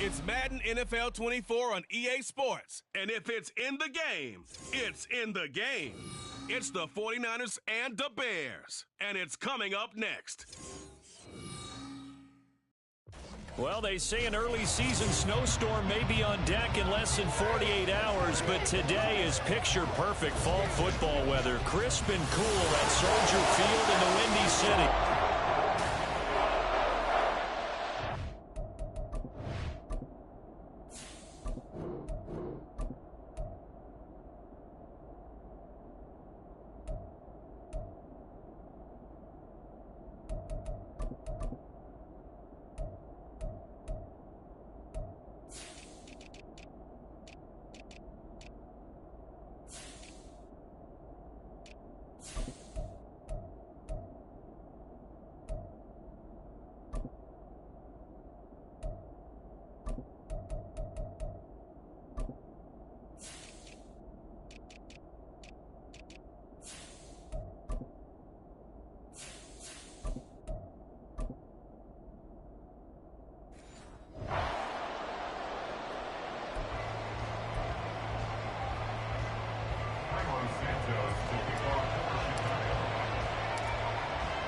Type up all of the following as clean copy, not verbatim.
It's Madden NFL 24 on EA Sports. And if it's in the game, it's in the game. It's the 49ers and the Bears. And it's coming up next. Well, they say an early season snowstorm may be on deck in less than 48 hours, but today is picture-perfect fall football weather. Crisp and cool at Soldier Field in the Windy City.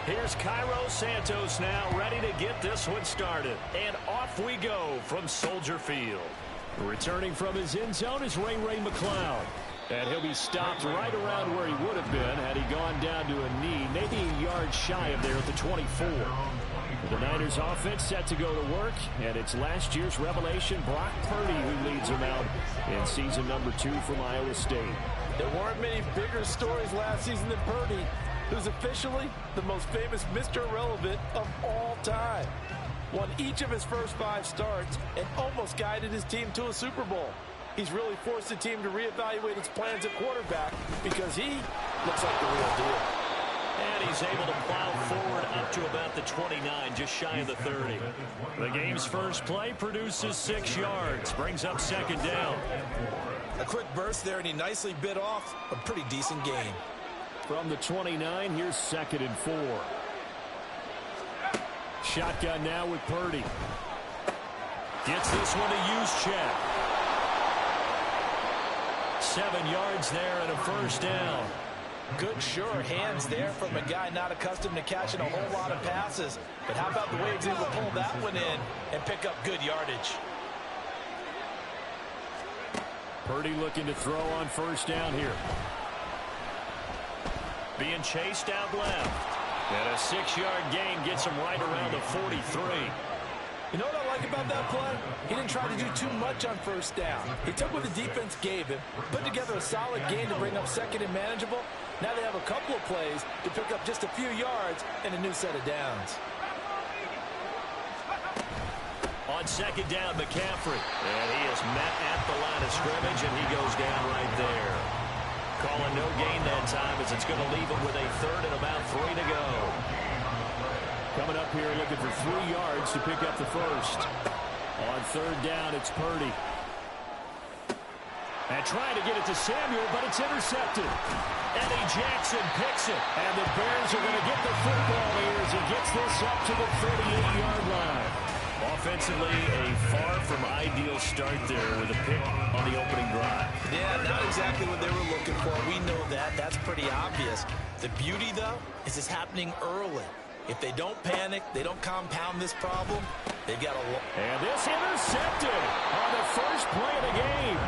Here's Cairo Santos now, ready to get this one started. And off we go from Soldier Field. Returning from his end zone is Ray McCloud. And he'll be stopped right around where he would have been had he gone down to a knee, maybe a yard shy of there at the 24. The Niners offense set to go to work, and it's last year's revelation, Brock Purdy, who leads them out in season number 2 from Iowa State. There weren't many bigger stories last season than Purdy, who's officially the most famous Mr. Irrelevant of all time. Won each of his first 5 starts and almost guided his team to a Super Bowl. He's really forced the team to reevaluate its plans at quarterback because he looks like the real deal. And he's able to plow forward up to about the 29, just shy of the 30. The game's first play produces 6 yards, brings up second down. A quick burst there, and he nicely bit off a pretty decent gain. From the 29, here's 2nd and 4. Shotgun now with Purdy. Gets this one to Juszczyk. 7 yards there and a first down. Good, sure hands there from a guy not accustomed to catching a whole lot of passes. But how about the way he's able to pull that one in and pick up good yardage? Purdy looking to throw on first down here. Being chased out left. And a 6-yard gain gets him right around the 43. You know what I like about that play? He didn't try to do too much on first down. He took what the defense gave him, put together a solid gain to bring up second and manageable. Now they have a couple of plays to pick up just a few yards and a new set of downs. On second down, McCaffrey. And he is met at the line of scrimmage, and he goes down right there. Calling no gain that time as it's going to leave him with a 3rd and about 3 to go. Coming up here looking for 3 yards to pick up the first. On 3rd down, it's Purdy. And trying to get it to Samuel, but it's intercepted. Eddie Jackson picks it. And the Bears are going to get the football here as he gets this up to the 38-yard line. Offensively, a far from ideal start there with a pick on the opening drive. Yeah, not exactly what they were looking for. We know that. That's pretty obvious. The beauty, though, is it's happening early. If they don't panic, they don't compound this problem, they've got a... And this intercepted on the first play of the game.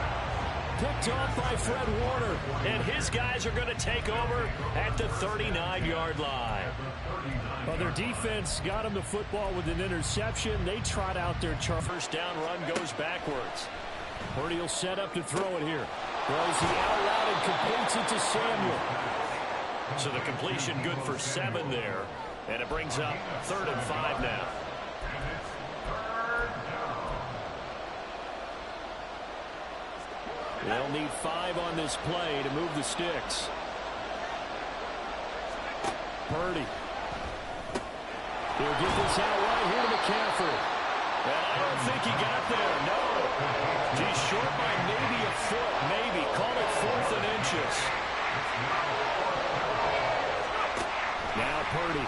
Picked off by Fred Warner. And his guys are going to take over at the 39-yard line. Well, their defense got him the football with an interception. They trot out their first down run, goes backwards. Purdy will set up to throw it here. Throws the out route and completes it to Samuel. So the completion good for 7 there. And it brings up 3rd and 5 now. They'll need 5 on this play to move the sticks. Purdy. He'll get this out right here to McCaffrey. And I don't think he got there. No. He's short by maybe a foot. Maybe. Call it 4th and inches. Now Purdy.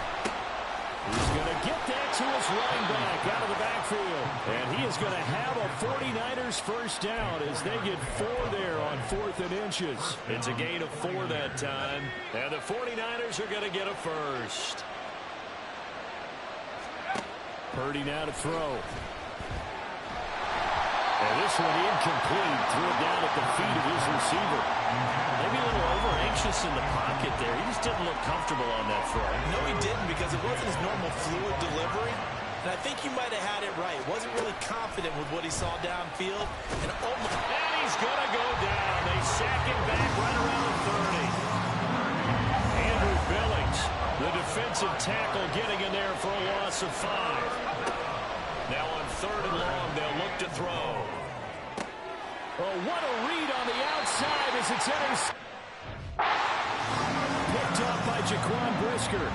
He's going to get that to his running back out of the backfield. And he is going to have a 49ers first down as they get 4 there on 4th and inches. It's a gain of 4 that time. And the 49ers are going to get a first. Purdy now to throw. And this one incomplete. Threw it down at the feet of his receiver. Maybe a little over-anxious in the pocket there. He just didn't look comfortable on that throw. No, he didn't, because it wasn't his normal fluid delivery. And I think he might have had it right. Wasn't really confident with what he saw downfield. And he's going to go down. They sack him back right around the 30. Andrew Billings, the defensive tackle, getting in there for a loss of 5. Now on 3rd and long, they'll look to throw. Oh, what a read on the outside as it's intercepted. Picked up by Jaquan Brisker.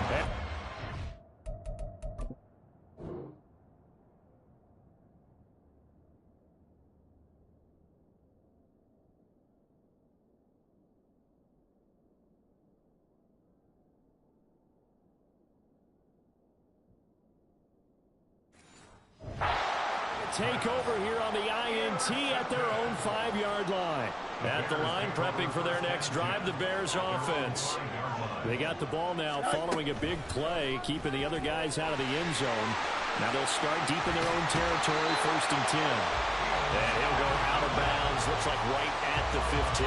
Take over here on the INT at their own 5-yard line. At the line, prepping for their next drive, the Bears offense. They got the ball now following a big play, keeping the other guys out of the end zone. Now they'll start deep in their own territory, 1st and 10. And he'll go out of bounds, looks like right at the 15.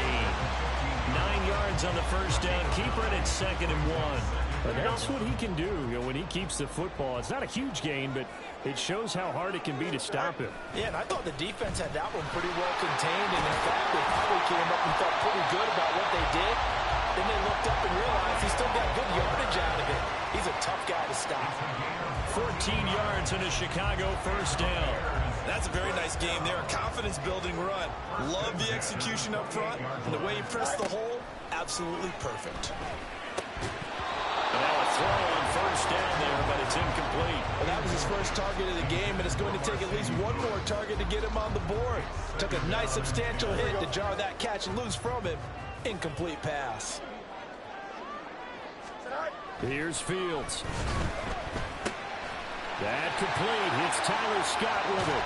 9 yards on the first down. Keeper, and it's 2nd and 1. But that's what he can do, when he keeps the football. It's not a huge gain, but it shows how hard it can be to stop him. Yeah, and I thought the defense had that one pretty well contained, and in fact, they probably came up and felt pretty good about what they did. Then they looked up and realized he still got good yardage out of it. He's a tough guy to stop. 14 yards and a Chicago first down. That's a very nice game there. A confidence-building run. Love the execution up front, and the way he pressed the hole, absolutely perfect. Now a throw on first down there, but it's incomplete. Well, that was his first target of the game, and it's going to take at least one more target to get him on the board. Took a nice substantial hit to jar that catch loose from him. Incomplete pass. Here's Fields. That complete. Hits Tyler Scott with it.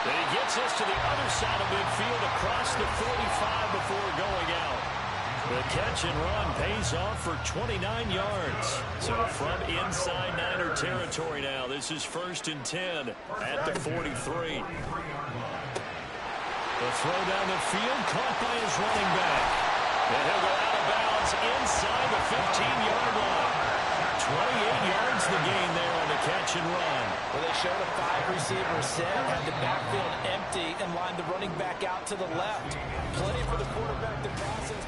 And he gets us to the other side of midfield across the 45 before going out. The catch and run pays off for 29 yards. So from inside Niner territory now, this is 1st and 10 at the 43. The throw down the field, caught by his running back. And he'll go out of bounds inside the 15-yard line. 28 yards the gain there on the catch and run. Well, they showed a 5-receiver set, had the backfield empty, and lined the running back out to the left. Plenty for the quarterback to process.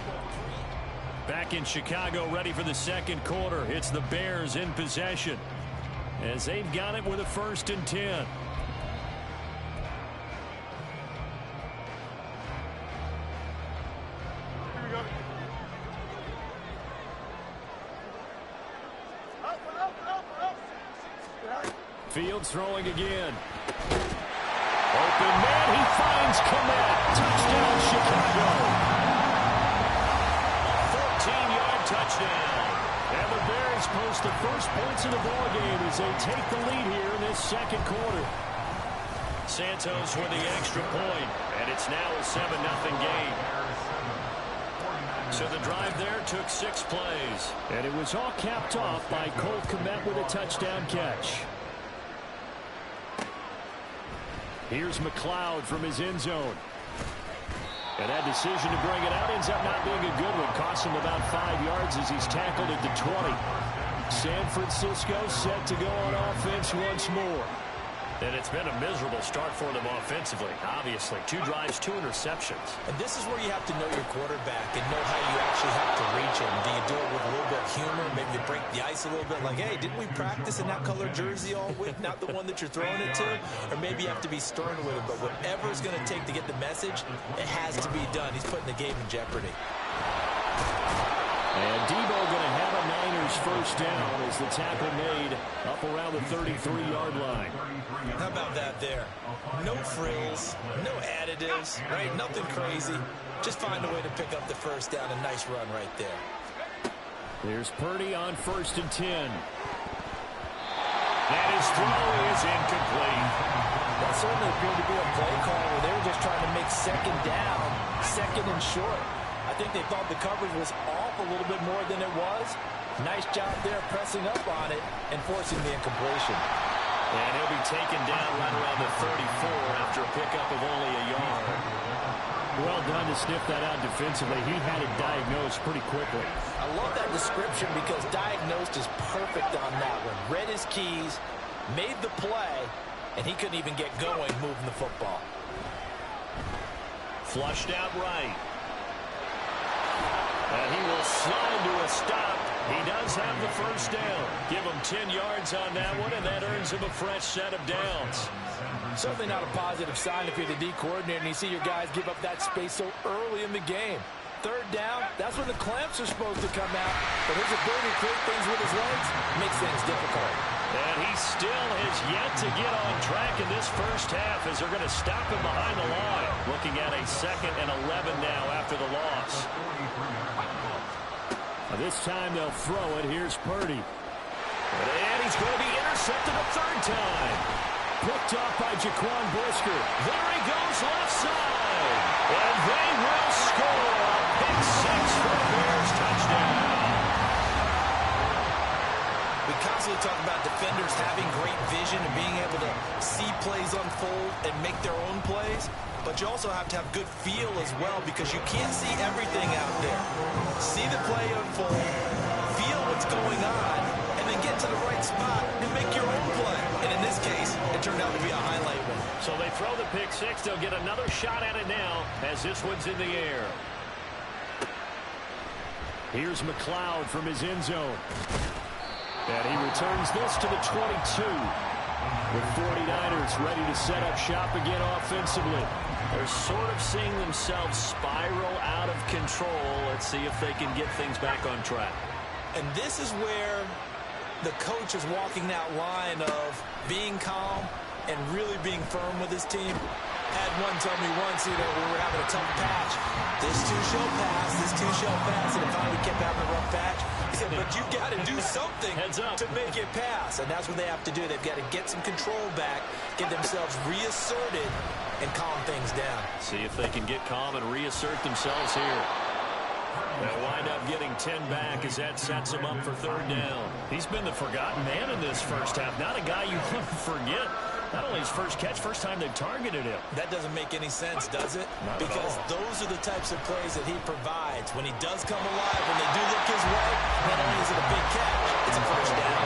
Back in Chicago, ready for the 2nd quarter. It's the Bears in possession as they've got it with a 1st and 10. Fields throwing again. Open man, he finds Komet. Touchdown, Chicago. 14-yard touchdown. And the Bears post the first points of the ball game as they take the lead here in this 2nd quarter. Santos with the extra point, and it's now a 7-0 game. So the drive there took 6 plays. And it was all capped off by Cole Kmet with a touchdown catch. Here's McLeod from his end zone. And that decision to bring it out ends up not being a good one. Costs him about 5 yards as he's tackled at the 20. San Francisco set to go on offense once more. And it's been a miserable start for them offensively, obviously. 2 drives, 2 interceptions. And this is where you have to know your quarterback and know how you actually have to reach him. Do you do it with a little bit of humor? Maybe you break the ice a little bit like, hey, didn't we practice in that color jersey all week? Not the one that you're throwing it to? Or maybe you have to be stern with him. But whatever it's going to take to get the message, it has to be done. He's putting the game in jeopardy. And Debo going to have a Niners first down as the tackle made up around the 33-yard line. How about that there? No frills, no additives, right? Nothing crazy. Just find a way to pick up the first down. A nice run right there. There's Purdy on 1st and 10. And his throw is incomplete. That certainly appeared to be a play call where they were just trying to make second down, second and short. I think they thought the coverage was off a little bit more than it was. Nice job there pressing up on it and forcing the incompletion. And he'll be taken down right around the 34 after a pickup of only a yard. Well done to sniff that out defensively. He had it diagnosed pretty quickly. I love that description because diagnosed is perfect on that one. Read his keys, made the play, and he couldn't even get going moving the football. Flushed out right. And he will slide to a stop. He does have the first down. Give him 10 yards on that one, and that earns him a fresh set of downs. Certainly not a positive sign if you're the D coordinator and you see your guys give up that space so early in the game. Third down, that's when the clamps are supposed to come out. But his ability to create things with his legs makes things difficult. And he still has yet to get on track in this first half as they're going to stop him behind the line. Looking at a 2nd and 11 now after the loss. This time they'll throw it. Here's Purdy. And he's going to be intercepted a third time. Picked off by Jaquan Brisker. There he goes left side. And they will score. A pick six for the Bears touchdown. We constantly talk about defenders having great vision and being able to see plays unfold and make their own plays. But you also have to have good feel as well because you can't see everything out there. See the play unfold, feel what's going on, and then get to the right spot and make your own play. And in this case, it turned out to be a highlight one. So they throw the pick six. They'll get another shot at it now as this one's in the air. Here's McLeod from his end zone. And he returns this to the 22. With 49ers ready to set up shop again offensively. They're sort of seeing themselves spiral out of control. Let's see if they can get things back on track. And this is where the coach is walking that line of being calm and really being firm with his team. Had one tell me once, we were having a tough patch. This too shall pass, this too shall pass. And finally we kept having a rough patch. He said, but you've got to do something to make it pass. And that's what they have to do. They've got to get some control back, get themselves reasserted, and calm things down. See if they can get calm and reassert themselves here. They'll wind up getting 10 back as that sets him up for third down. He's been the forgotten man in this first half. Not a guy you want to forget. Not only his first catch, first time they've targeted him. That doesn't make any sense, does it? Because those are the types of plays that he provides. When he does come alive, when they do look his way, not only is it a big catch, it's a first down.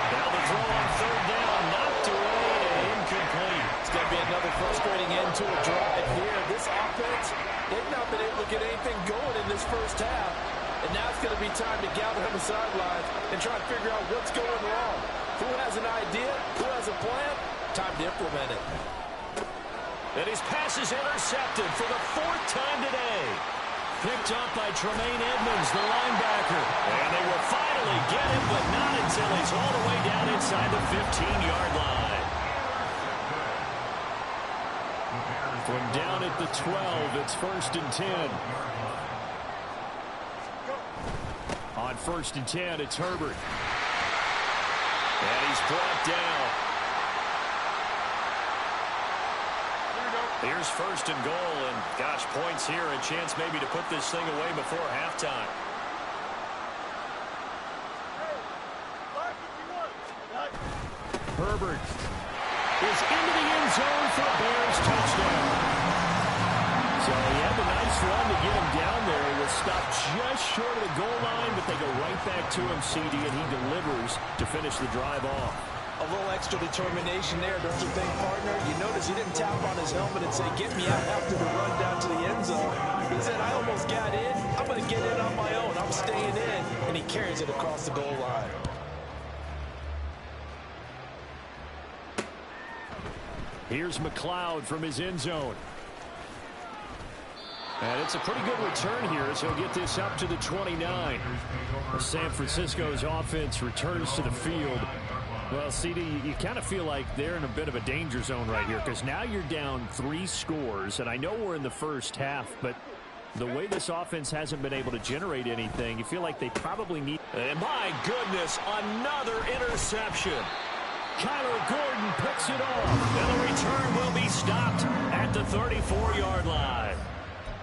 Now the throw on third down, knocked away and incomplete. It's going to be another frustrating end to a drive here. This offense, they've not been able to get anything going in this first half. And now it's going to be time to gather on the sidelines and try to figure out what's going wrong. Who has an idea? Who has a plan? Time to implement it. And his pass is intercepted for the 4th time today. Picked up by Tremaine Edmonds, the linebacker. And they will finally get him, but not until he's all the way down inside the 15-yard line. From down at the 12, it's 1st and 10. On 1st and 10, it's Herbert. And he's brought down. Here's 1st and goal, and gosh, points here, a chance maybe to put this thing away before halftime. Herbert is into the end zone for a Bears touchdown. So he had the nice run to get him down there. He was stopped just short of the goal line, but they go right back to him, CD, and he delivers to finish the drive off. A little extra determination there, don't you think, partner? You notice he didn't tap on his helmet and say, get me out after the run down to the end zone. He said, I almost got in. I'm going to get in on my own. I'm staying in. And he carries it across the goal line. Here's McLeod from his end zone. And it's a pretty good return here as he'll get this up to the 29. San Francisco's offense returns to the field. Well, CD, you kind of feel like they're in a bit of a danger zone right here because now you're down 3 scores, and I know we're in the first half, but the way this offense hasn't been able to generate anything, you feel like they probably need... And my goodness, another interception. Kyler Gordon picks it off. And the return will be stopped at the 34-yard line.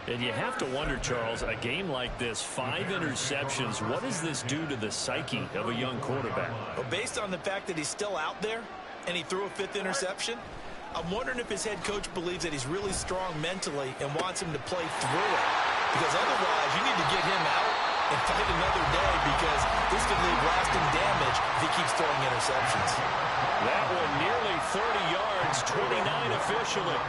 And you have to wonder, Charles, a game like this, 5 interceptions, what does this do to the psyche of a young quarterback? Well, based on the fact that he's still out there and he threw a 5th interception, I'm wondering if his head coach believes that he's really strong mentally and wants him to play through it. Because otherwise, you need to get him out and fight another day, because this could leave lasting damage if he keeps throwing interceptions. That one nearly 30 yards, 29 officially.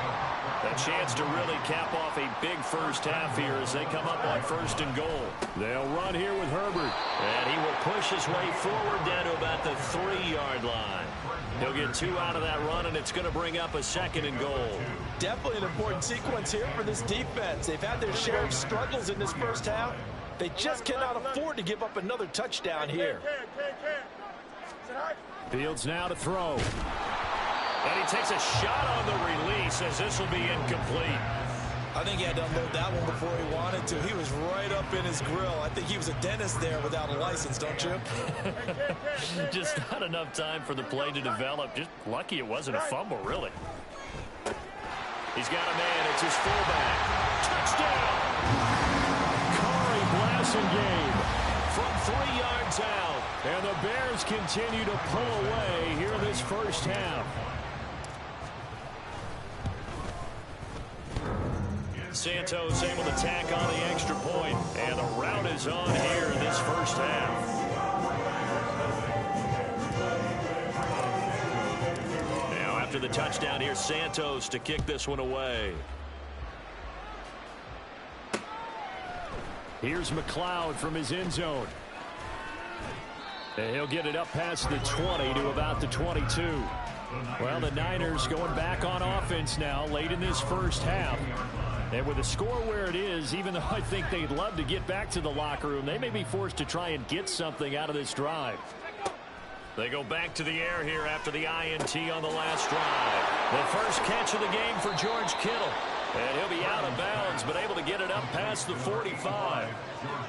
A chance to really cap off a big first half here as they come up on 1st and goal. They'll run here with Herbert. And he will push his way forward down to about the 3-yard line. He'll get 2 out of that run, and it's going to bring up a 2nd and goal. Definitely an important sequence here for this defense. They've had their share of struggles in this first half. They just cannot afford to give up another touchdown here. Fields now to throw. And he takes a shot on the release as this will be incomplete. I think he had to unload that one before he wanted to. He was right up in his grill. I think he was a dentist there without a license, don't you? Just not enough time for the play to develop. Just lucky it wasn't a fumble, really. He's got a man. It's his fullback. Touchdown! Corey Blasingame From 3 yards out. And the Bears continue to pull away here in this first half. Santos able to tack on the extra point, and the route is on here in this first half. Now after the touchdown, here's Santos to kick this one away. Here's McLeod from his end zone. And he'll get it up past the 20 to about the 22. Well, the Niners going back on offense now late in this first half. And with the score where it is, even though I think they'd love to get back to the locker room, they may be forced to try and get something out of this drive. They go back to the air here after the INT on the last drive. The first catch of the game for George Kittle. And he'll be out of bounds, but able to get it up past the 45.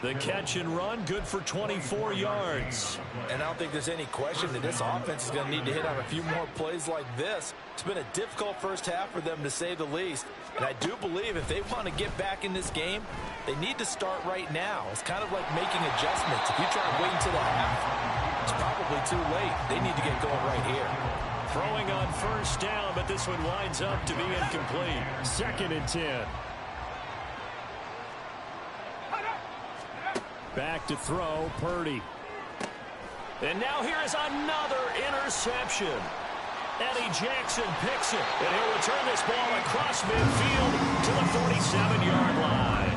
The catch and run, good for 24 yards. And I don't think there's any question that this offense is going to need to hit on a few more plays like this. It's been a difficult first half for them, to say the least. And I do believe if they want to get back in this game, they need to start right now. It's kind of like making adjustments. If you try to wait until the half, it's probably too late. They need to get going right here. Throwing on first down, but this one winds up to be incomplete. 2nd and 10. Back to throw, Purdy. And now here is another interception. Eddie Jackson picks it, and he'll return this ball across midfield to the 47-yard line.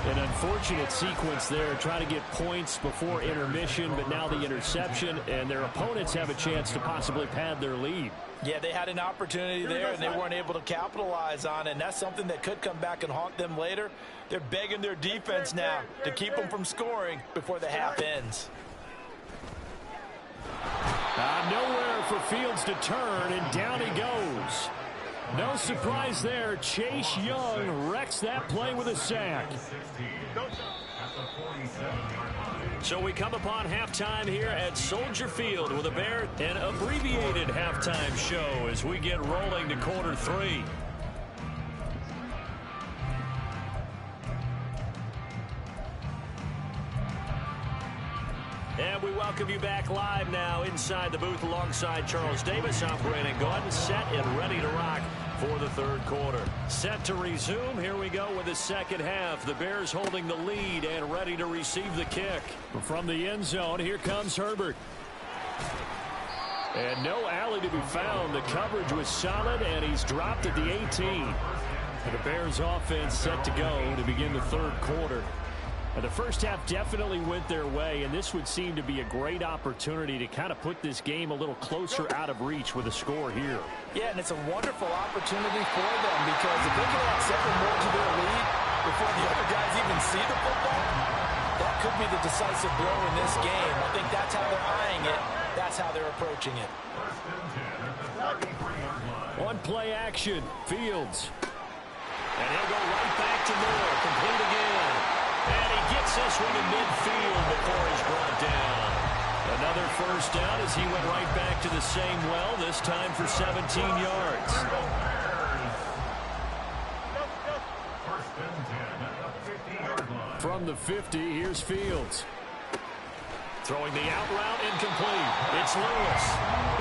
An unfortunate sequence there, trying to get points before intermission, but now the interception, and their opponents have a chance to possibly pad their lead. Yeah, they had an opportunity there, and they weren't able to capitalize on it, and that's something that could come back and haunt them later. They're begging their defense now to keep them from scoring before the half ends. Nowhere for Fields to turn, and down he goes. No surprise there. Chase Young wrecks that play with a sack. So we come upon halftime here at Soldier Field with a Bear, an abbreviated halftime show as we get rolling to quarter 3. And we welcome you back live now inside the booth alongside Charles Davis. I'm Brandon Gordon, set and ready to rock for the third quarter. Set to resume. Here we go with the second half. The Bears holding the lead and ready to receive the kick. From the end zone, here comes Herbert. And no alley to be found. The coverage was solid, and he's dropped at the 18. And the Bears offense set to go to begin the third quarter. And the first half definitely went their way, and this would seem to be a great opportunity to kind of put this game a little closer out of reach with a score here. Yeah, and it's a wonderful opportunity for them, because if they can add 7 more to their lead before the other guys even see the football, that could be the decisive blow in this game. I think that's how they're eyeing it. That's how they're approaching it. One play action, Fields. And he'll go right back to Moore, complete again. And he gets this one in midfield before he's brought down. Another first down as he went right back to the same well, this time for 17 yards. From the 50, here's Fields. Throwing the out route, incomplete. It's Lewis.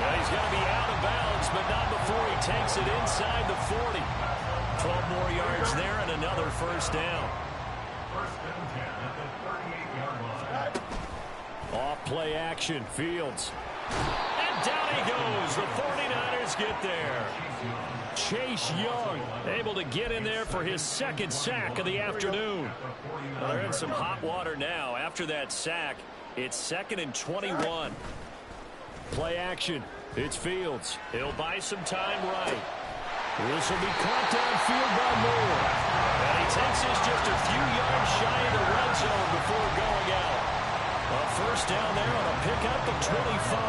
Yeah, he's going to be out of bounds, but not before he takes it inside the 40. 12 more yards there and another first down. Off play action, Fields. And down he goes. The 49ers get there. Chase Young Able to get in there for his second sack of the afternoon. Well, they're in some hot water now. After that sack, it's 2nd and 21. Play action. It's Fields. He'll buy some time right. This will be caught downfield by Moore. And he takes this just a few yards shy of the red zone before going out. A first down there on a pickup of 25.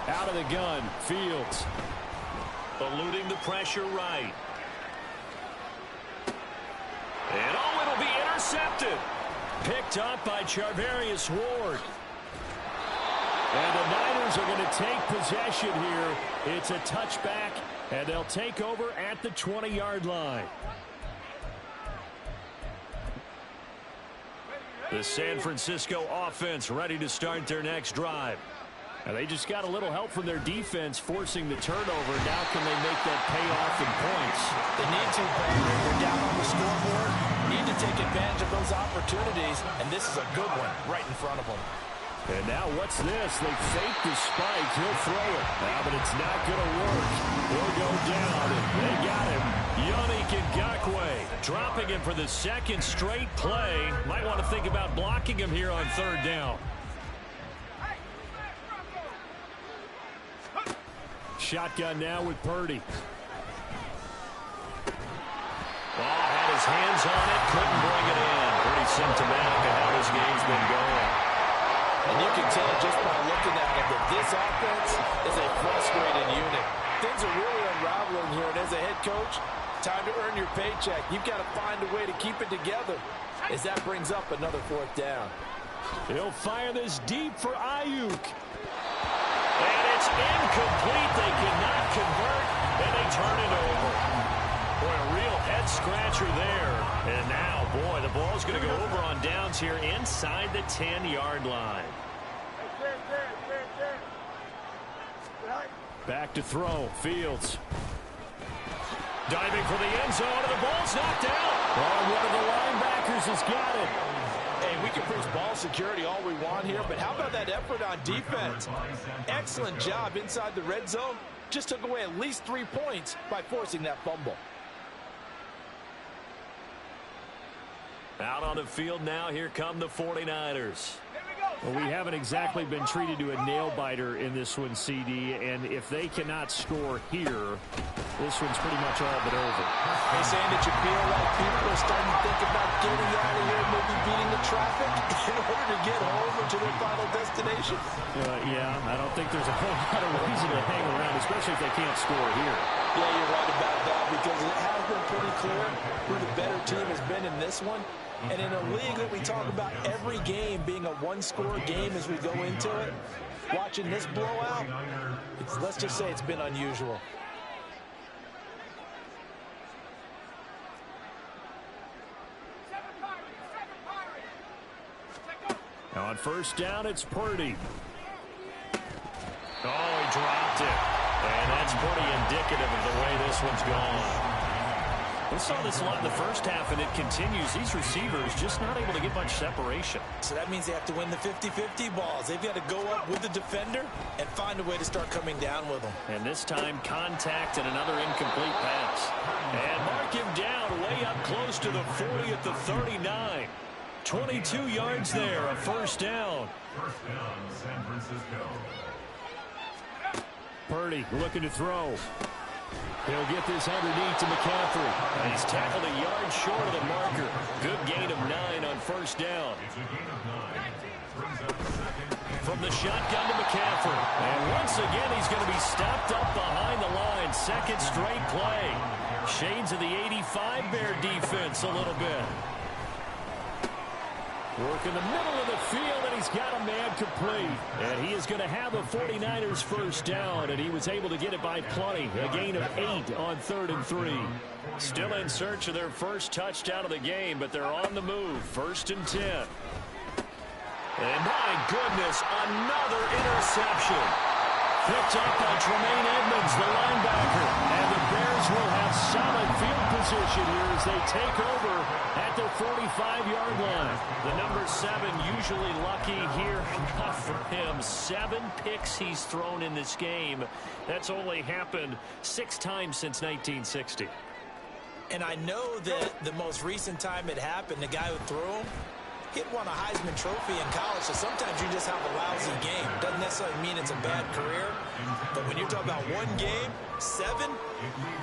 Out of the gun, Fields. Eluding the pressure right. And it'll be intercepted. Picked up by Charvarius Ward. And the Niners are going to take possession here. It's a touchback, and they'll take over at the 20-yard line. The San Francisco offense ready to start their next drive. Now they just got a little help from their defense forcing the turnover. Now can they make that pay off in points? They need to, Brandon. They're down on the scoreboard. Need to take advantage of those opportunities, and this is a good one right in front of them. And now what's this? They fake the spike. He'll throw it. Now, but it's not going to work. He'll go down, and they got him. Yannick Ngakoue dropping him for the second straight play. Might want to think about blocking him here on third down. Shotgun now with Purdy. Had his hands on it, couldn't bring it in. Pretty symptomatic of how this game's been going. And you can tell just by looking at it that this offense is a frustrated unit. Things are really unraveling here, and as a head coach, time to earn your paycheck. You've got to find a way to keep it together as that brings up another fourth down. He'll fire this deep for Ayuk. And it's incomplete. They cannot convert, and they turn it over. Boy, a real head-scratcher there. And now, boy, the ball's going to go over on downs here inside the 10-yard line. Back to throw. Fields. Diving for the end zone, and the ball's knocked out. Oh, one of the linebackers has got it. Hey, we can preach ball security all we want here, but how about that effort on defense? Excellent job inside the red zone. Just took away at least 3 points by forcing that fumble. Out on the field now, here come the 49ers. Well, we haven't exactly been treated to a nail-biter in this one, CD, and if they cannot score here, this one's pretty much all but over. Are you saying that you feel like people are starting to think about getting out of here, maybe beating the traffic in order to get home or to their final destination? Yeah, I don't think there's a whole lot of reason to hang around, especially if they can't score here. Yeah, you're right about that, because it has been pretty clear who the better team has been in this one. And in a league that we talk about every game being a one-score game as we go into it, watching this blowout, let's just say it's been unusual. Now on first down, it's Purdy. Oh, he dropped it. And that's pretty indicative of the way this one's gone. We saw this a lot in the first half, and it continues. These receivers just not able to get much separation. So that means they have to win the 50-50 balls. They've got to go up with the defender and find a way to start coming down with them. And this time, contact and another incomplete pass. And mark him down way up close to the 40 at the 39. 22 yards there, a first down. First down, San Francisco. Purdy looking to throw. He'll get this underneath to McCaffrey. And he's tackled a yard short of the marker. Good gain of 9 on first down. It's a gain of 9. Brings up second. From the shotgun to McCaffrey. And once again, he's going to be stopped up behind the line. Second straight play. Shades of the 85 Bear defense a little bit. Working the middle of the field, and he's got a man complete. And he is going to have a 49ers first down, and he was able to get it by plenty. A gain of 8 on 3rd and 3. Still in search of their first touchdown of the game, but they're on the move. 1st and 10. And my goodness, another interception. Picked up by Tremaine Edmonds, the linebacker. And the Bears will have solid field position here as they take over at their 45-yard line. The number 7 usually lucky here. Not for him. 7 picks he's thrown in this game. That's only happened 6 times since 1960. And I know that the most recent time it happened, the guy who threw him, he'd won a Heisman Trophy in college, so sometimes you just have a lousy game. Doesn't necessarily mean it's a bad career, but when you're talking about one game, 7,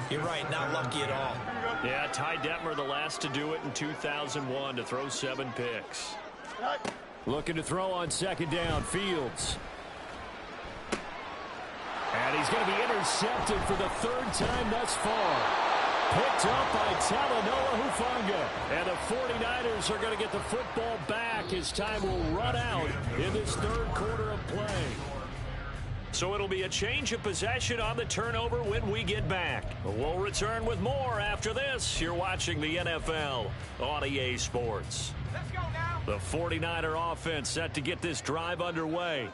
you're right, not lucky at all. Yeah, Ty Detmer, the last to do it in 2001, to throw 7 picks. Looking to throw on 2nd down, Fields. And he's going to be intercepted for the 3rd time thus far. Picked up by Talanoa Hufanga. And the 49ers are going to get the football back as time will run out in this 3rd quarter of play. So it'll be a change of possession on the turnover when we get back. We'll return with more after this. You're watching the NFL on EA Sports. Let's go now. The 49er offense set to get this drive underway.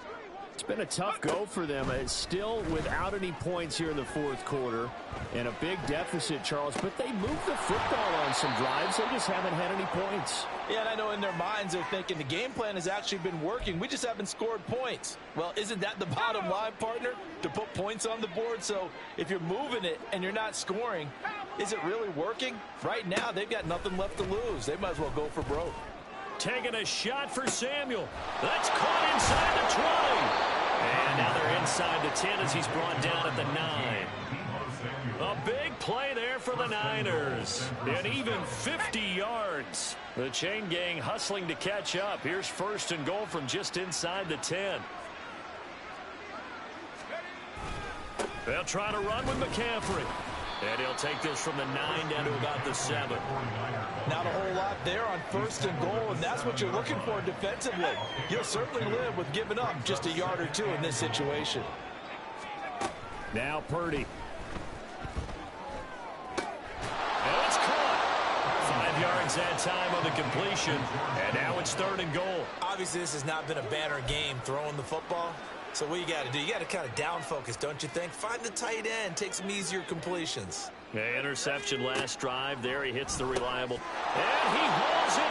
It's been a tough go for them. It's still without any points here in the 4th quarter and a big deficit, Charles. But they moved the football on some drives. They just haven't had any points. Yeah, and I know in their minds they're thinking the game plan has actually been working. We just haven't scored points. Well, isn't that the bottom line, partner? To put points on the board? So if you're moving it and you're not scoring, is it really working? Right now, they've got nothing left to lose. They might as well go for broke. Taking a shot for Samuel. That's caught inside the 20. And now they're inside the 10 as he's brought down at the 9. A big play there for the Niners. And even 50 yards. The chain gang hustling to catch up. Here's 1st and goal from just inside the 10. They'll try to run with McCaffrey. And he'll take this from the 9 down to about the 7. Not a whole lot there on 1st and goal, and that's what you're looking for defensively. You'll certainly live with giving up just a yard or 2 in this situation. Now Purdy. And it's caught. 5 yards that time on the completion. And now it's 3rd and goal. Obviously, this has not been a banner game throwing the football. So what you got to do, you got to kind of down focus, don't you think? Find the tight end, take some easier completions. Yeah, interception last drive. There he hits the reliable. And he hauls it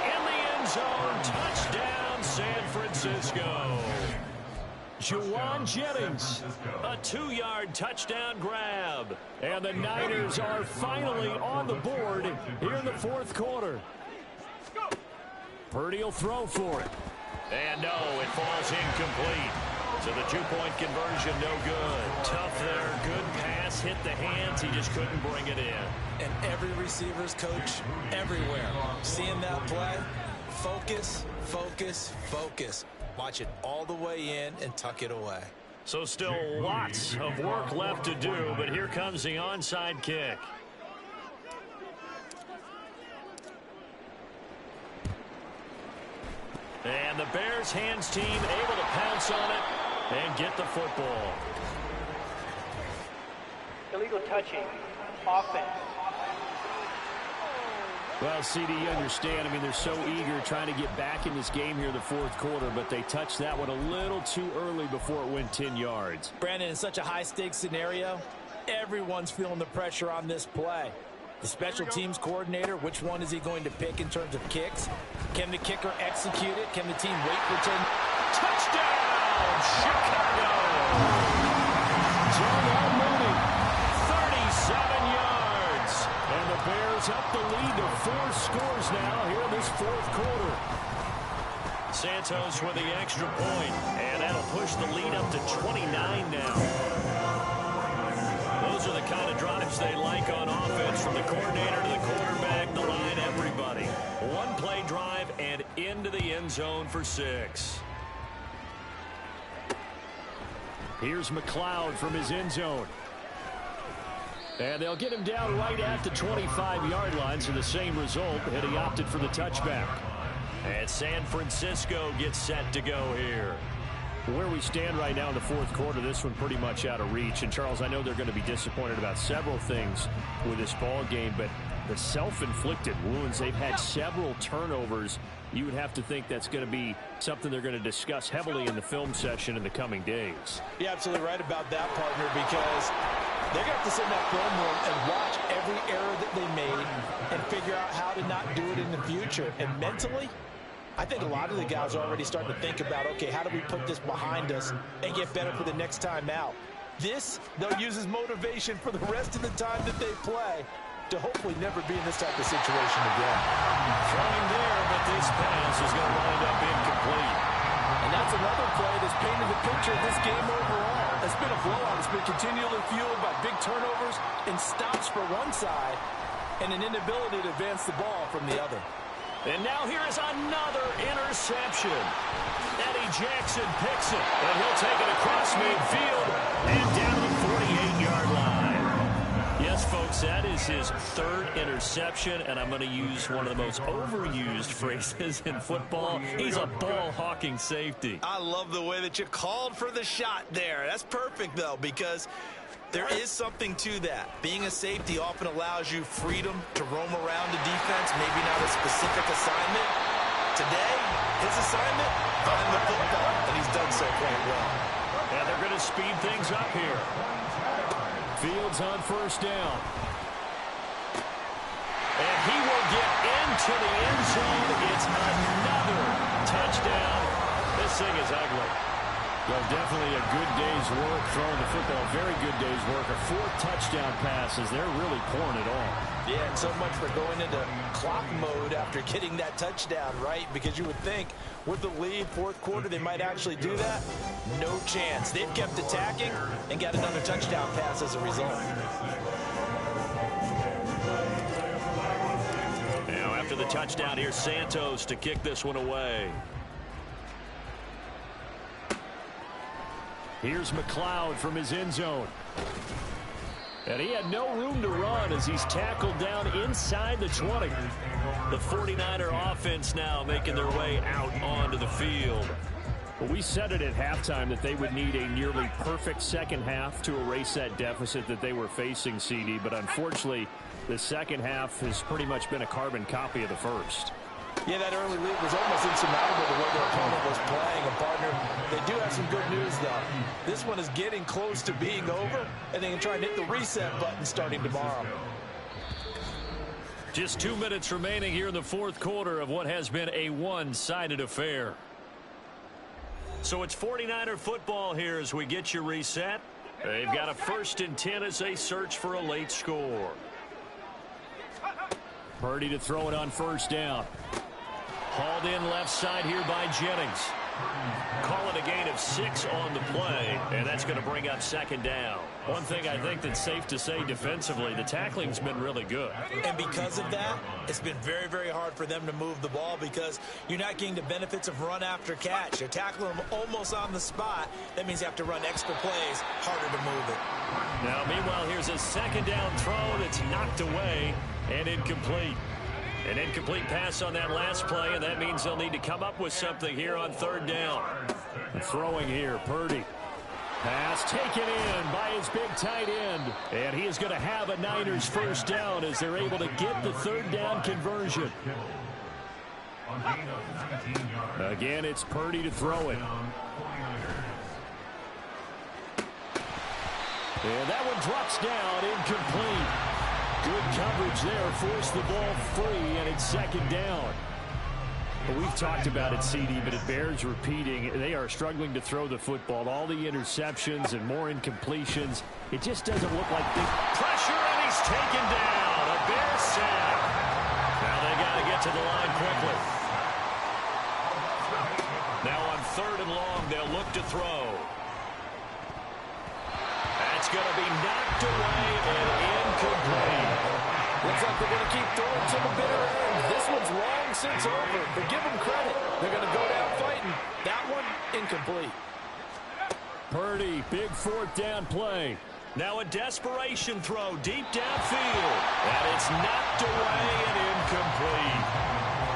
in the end zone. Touchdown, San Francisco. Juwan Jennings, a 2-yard touchdown grab. And the Niners are finally on the board here in the 4th quarter. Purdy will throw for it. And no, it falls incomplete. So the 2-point conversion, no good. Tough there. Good pass. Hit the hands. He just couldn't bring it in. And every receiver's coach everywhere. Seeing that play, focus, focus, focus. Watch it all the way in and tuck it away. So still lots of work left to do, but here comes the onside kick. And the Bears hands team able to pounce on it and get the football. Illegal touching. Offense. Well, CD, you understand. I mean, they're so eager trying to get back in this game here in the 4th quarter, but they touched that one a little too early before it went 10 yards. Brandon, in such a high-stakes scenario, everyone's feeling the pressure on this play. The special teams coordinator, which one is he going to pick in terms of kicks? Can the kicker execute it? Can the team wait for 10? Touchdown, Chicago! Darnell Mooney, 37 yards. And the Bears up the lead to 4 scores now here in this 4th quarter. Santos with the extra point, and that'll push the lead up to 29 now. Those are the kind of drives they like on offense, from the coordinator to the quarterback, the line, everybody. 1-play drive and into the end zone for 6. Here's McLeod from his end zone. And they'll get him down right at the 25-yard line, so the same result, and he opted for the touchback. And San Francisco gets set to go here. Where we stand right now in the fourth quarter, this one pretty much out of reach. And, Charles, I know they're going to be disappointed about several things with this ball game, but the self-inflicted wounds, they've had several turnovers. You would have to think that's going to be something they're going to discuss heavily in the film session in the coming days. You're absolutely right about that, partner, because they're going to have to sit in that film room and watch every error that they made and figure out how to not do it in the future. And mentally, I think a lot of the guys are already starting to think about, okay, how do we put this behind us and get better for the next time out? This, they'll use as motivation for the rest of the time that they play to hopefully never be in this type of situation again. Throwing there, but this pass is going to wind up incomplete. And that's another play that's painted the picture of this game overall. It's been a blowout. It's been continually fueled by big turnovers and stops for one side and an inability to advance the ball from the other. And now here is another interception. Eddie Jackson picks it, and he'll take it across midfield and down to the 48-yard line. Yes, folks, that is his third interception, and I'm going to use one of the most overused phrases in football. He's a ball-hawking safety. I love the way that you called for the shot there. That's perfect, though, because there is something to that. Being a safety often allows you freedom to roam around the defense, maybe not a specific assignment. Today, his assignment, find the football, and he's done so quite well. And they're going to speed things up here. Fields on first down. And he will get into the end zone. It's another touchdown. This thing is ugly. Well, definitely a good day's work throwing the football. Very good day's work. A fourth touchdown passes. They're really pouring it on. Yeah, and so much for going into clock mode after getting that touchdown, right? Because you would think with the lead, fourth quarter, they might actually do that. No chance. They've kept attacking and got another touchdown pass as a result. Now, after the touchdown, here's Santos to kick this one away. Here's McLeod from his end zone. And he had no room to run as he's tackled down inside the 20. The 49er offense now making their way out onto the field. Well, we said it at halftime that they would need a nearly perfect second half to erase that deficit that they were facing, CD. But unfortunately, the second half has pretty much been a carbon copy of the first. Yeah, that early lead was almost insurmountable the way their opponent was playing. And, partner, they do have some good news, though. This one is getting close to being over, and they can try and hit the reset button starting tomorrow. Just 2 minutes remaining here in the fourth quarter of what has been a one-sided affair. So it's 49er football here as we get you reset. They've got a 1st and 10 as they search for a late score. Purdy to throw it on first down. Hauled in left side here by Jennings. Call it a gain of 6 on the play, and that's going to bring up second down. One thing I think that's safe to say defensively, the tackling's been really good. And because of that, it's been very, very hard for them to move the ball because you're not getting the benefits of run after catch. You're tackling them almost on the spot. That means you have to run extra plays, harder to move it. Now, meanwhile, here's a second down throw that's knocked away and incomplete. An incomplete pass on that last play, and that means they'll need to come up with something here on third down. Throwing here, Purdy. Pass taken in by his big tight end. And he is going to have a Niners first down as they're able to get the third down conversion. Again, it's Purdy to throw it. And that one drops down, incomplete. Good coverage there, forced the ball free, and it's second down. Well, we've talked about it, CD, but it bears repeating. They are struggling to throw the football. All the interceptions and more incompletions. It just doesn't look like they... Pressure, and he's taken down. A Bear sack. Now they got to get to the line quickly. Now on third and long, they'll look to throw. That's going to be knocked away and incomplete. Looks like they're going to keep throwing to the bitter end. This one's long since over, but give them credit. They're going to go down fighting. That one, incomplete. Purdy, big fourth down play. Now a desperation throw deep downfield. And it's knocked away and incomplete.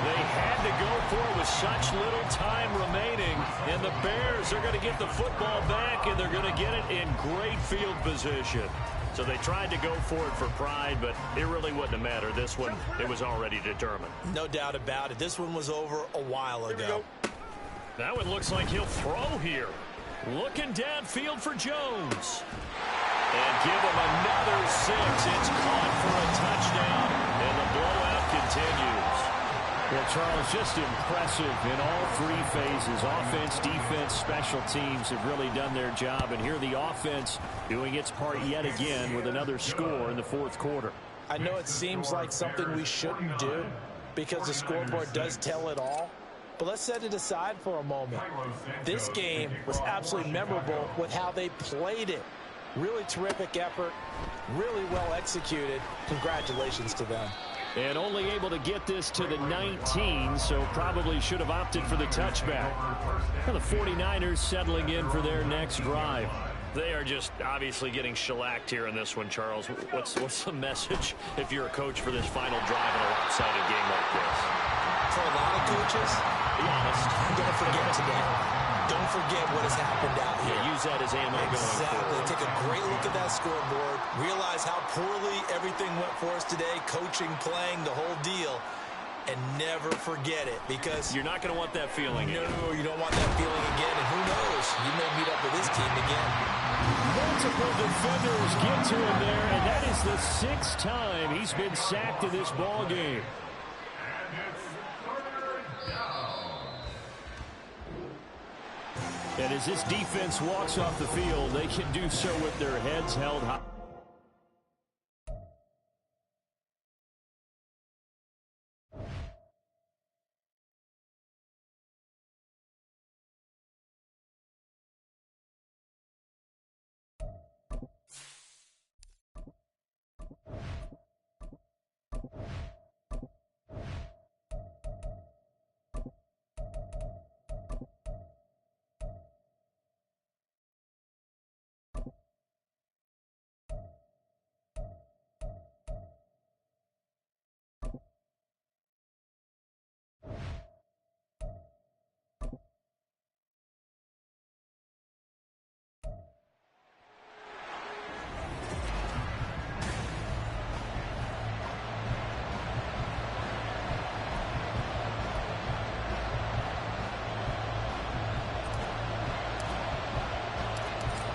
They had to go for it with such little time remaining, and the Bears are going to get the football back, and they're going to get it in great field position. So they tried to go for it for pride, but it really wouldn't have mattered. This one, it was already determined. No doubt about it. This one was over a while ago. That one looks like he'll throw here. Looking downfield for Jones. And give him another 6. It's caught for a touchdown, and the blowout continues. Well, Charles, just impressive in all three phases. Offense, defense, special teams have really done their job. And here the offense doing its part yet again with another score in the fourth quarter. I know it seems like something we shouldn't do because the scoreboard does tell it all. But let's set it aside for a moment. This game was absolutely memorable with how they played it. Really terrific effort, really well executed. Congratulations to them. And only able to get this to the 19, so probably should have opted for the touchback. Well, the 49ers settling in for their next drive. They are just obviously getting shellacked here in this one, Charles. What's the message if you're a coach for this final drive in a lopsided game like this? For a lot of coaches, Be honest. don't forget today. Don't forget what has happened out here. Yeah, use that as ammo going Exactly. forward. Take a great look at that scoreboard. Realize how poorly everything went for us today. Coaching, playing, the whole deal. And never forget it because You're not going to want that feeling again. no, you don't want that feeling again. And who knows? You may meet up with this team again. Multiple defenders get to him there, and that is the 6th time he's been sacked in this ball game. And as this defense walks off the field, they can do so with their heads held high.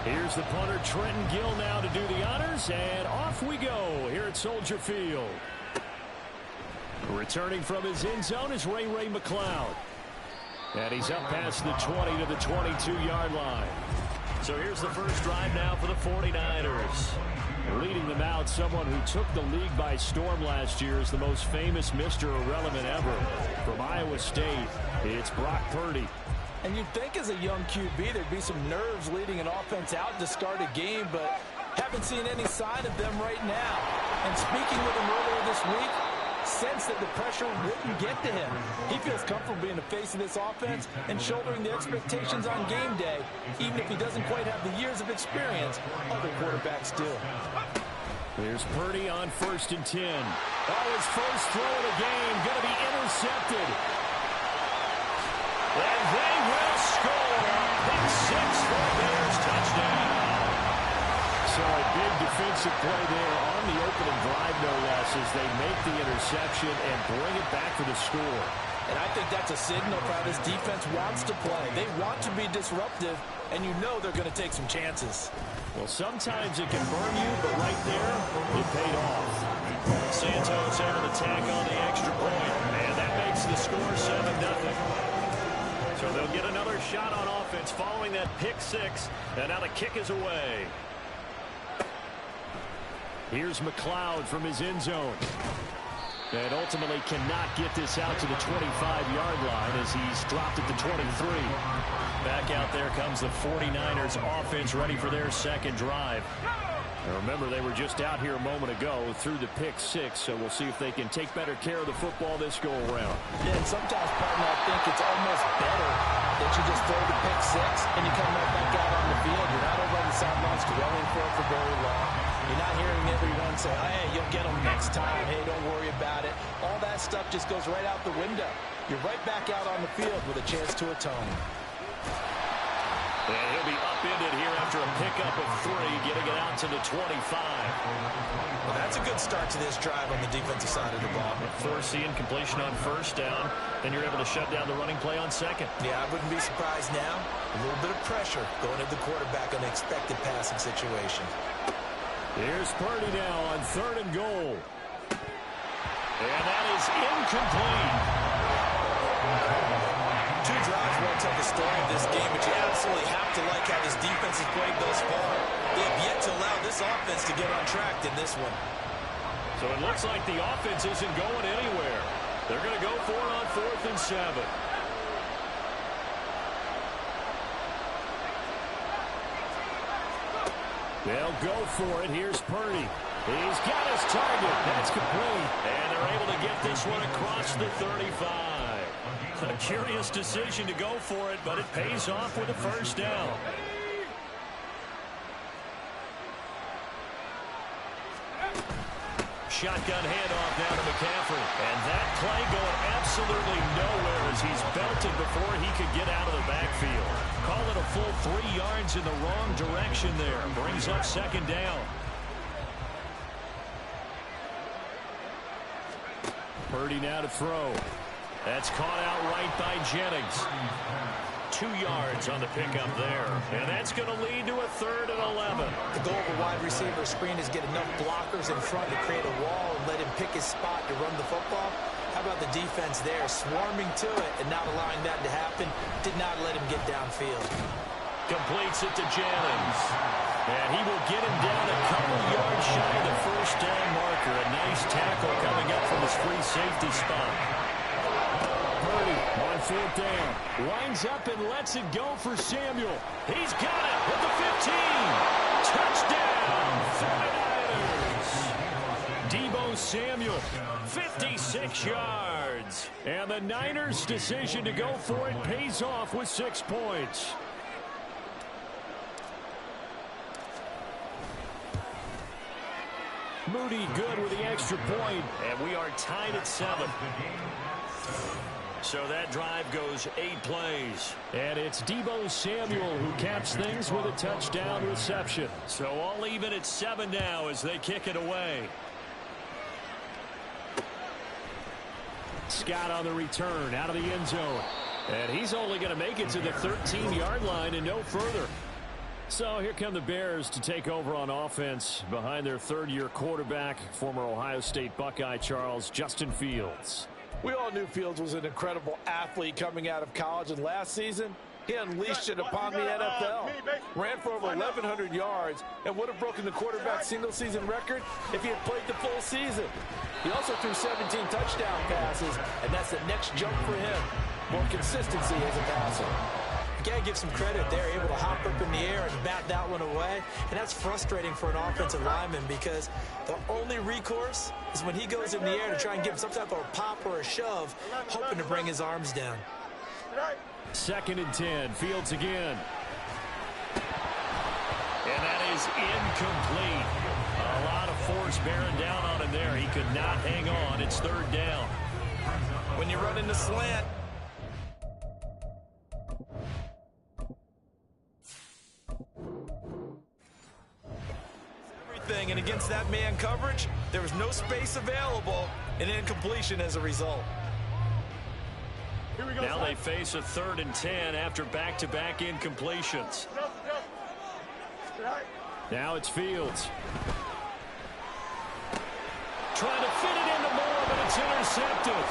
Here's the punter, Trenton Gill, now to do the honors, and off we go here at Soldier Field. Returning from his end zone is Ray McLeod. And he's up past the 20 to the 22-yard line. So here's the first drive now for the 49ers. Leading them out, someone who took the league by storm last year is the most famous Mr. Irrelevant ever. From Iowa State, it's Brock Purdy. And you'd think as a young QB there'd be some nerves leading an offense out to start a game, but haven't seen any sign of them right now. And speaking with him earlier this week, sense that the pressure wouldn't get to him. He feels comfortable being the face of this offense and shouldering the expectations on game day, even if he doesn't quite have the years of experience other quarterbacks do. There's Purdy on 1st and 10. Oh, his first throw of the game going to be intercepted. And they will score. Pick 6 for a Bears touchdown. So a big defensive play there on the opening drive, no less, as they make the interception and bring it back for the score. And I think that's a signal for how this defense wants to play. They want to be disruptive, and you know they're going to take some chances. Well, sometimes it can burn you, but right there, it paid off. Santos able to tack on the extra point, and that makes the score 7-0. So they'll get another shot on offense following that pick 6, and now the kick is away. Here's McLeod from his end zone. And ultimately cannot get this out to the 25-yard line as he's dropped at the 23. Back out there comes the 49ers offense ready for their second drive. Now remember, they were just out here a moment ago through the pick 6, so we'll see if they can take better care of the football this go-around. Yeah, and sometimes, partner, I think it's almost better that you just throw the pick 6 and you come right back out on the field. You're not over on the sidelines dwelling for it for very long. You're not hearing everyone say, oh, hey, you'll get them next time. Hey, don't worry about it. All that stuff just goes right out the window. You're right back out on the field with a chance to atone. And he'll be upended here after a pickup of 3, getting it out to the 25. Well, that's a good start to this drive on the defensive side of the ball. Force the incompletion on first down, then you're able to shut down the running play on second. Yeah, I wouldn't be surprised now. A little bit of pressure going at the quarterback on the expected passing situation. Here's Purdy now on 3rd and goal. And that is incomplete. 2 drives won't tell the story of this game, but you absolutely have to like how this defense has played thus far. They have yet to allow this offense to get on track in this one. So it looks like the offense isn't going anywhere. They're going to go for it on 4th and 7. They'll go for it. Here's Purdy. He's got his target. That's complete. And they're able to get this one across the 35. A curious decision to go for it, but it pays off with a first down. Shotgun handoff down to McCaffrey. And that play going absolutely nowhere as he's belted before he could get out of the backfield. Call it a full 3 yards in the wrong direction there. Brings up 2nd down. Purdy now to throw. That's caught out right by Jennings. 2 yards on the pickup there. And that's going to lead to a 3rd and 11. The goal of a wide receiver screen is get enough blockers in front to create a wall and let him pick his spot to run the football. How about the defense there, swarming to it and not allowing that to happen? Did not let him get downfield. Completes it to Jennings. And he will get him down a couple yards shy of the first down marker. A nice tackle coming up from his free safety spot. Purdy on 4th down. Winds up and lets it go for Samuel. He's got it with the 15. Touchdown, 49ers. Deebo Samuel, 56 yards. And the Niners' decision to go for it pays off with 6 points. Moody good with the extra point. And we are tied at 7. So that drive goes 8 plays. And it's Deebo Samuel who caps things with a touchdown reception. So all even at 7 now as they kick it away. Scott on the return out of the end zone. And he's only going to make it to the 13-yard line and no further. So here come the Bears to take over on offense behind their 3rd-year quarterback, former Ohio State Buckeye Justin Fields. We all knew Fields was an incredible athlete coming out of college, and last season, he unleashed it upon the NFL. Ran for over 1,100 yards and would have broken the quarterback single-season record if he had played the full season. He also threw 17 touchdown passes, and that's the next jump for him. More consistency as a passer. You got to give some credit. They're able to hop up in the air and bat that one away. And that's frustrating for an offensive lineman because the only recourse is when he goes in the air to try and give some type of a pop or a shove, hoping to bring his arms down. 2nd and 10. Fields again. And that is incomplete. A lot of force bearing down on him there. He could not hang on. It's 3rd down. When you run in the slant, and against that man coverage, there was no space available, and incompletion as a result. Now they face a 3rd and 10 after back-to-back incompletions. Now it's Fields. Trying to fit it into Moore, but it's intercepted.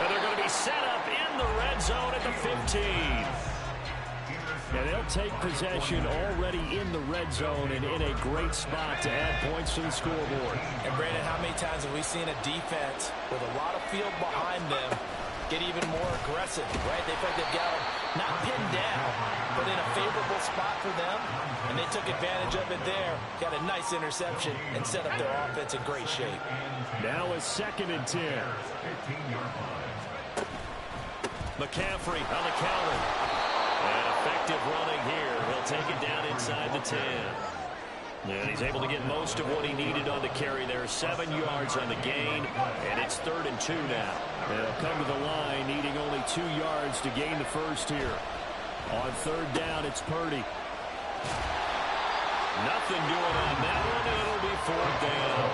And they're going to be set up in the red zone at the 15. And they'll take possession already in the red zone and in a great spot to add points to the scoreboard. And Brandon, how many times have we seen a defense with a lot of field behind them get even more aggressive, right? They feel like they've got them not pinned down, but in a favorable spot for them, and they took advantage of it there, got a nice interception, and set up their offense in great shape. Now a 2nd and 10. McCaffrey on the counter. And effective running here. He'll take it down inside the 10. And he's able to get most of what he needed on the carry there. 7 yards on the gain, and it's 3rd and 2 now. They'll come to the line, needing only 2 yards to gain the first here. On 3rd down, it's Purdy. Nothing doing on that one, and it'll be 4th down.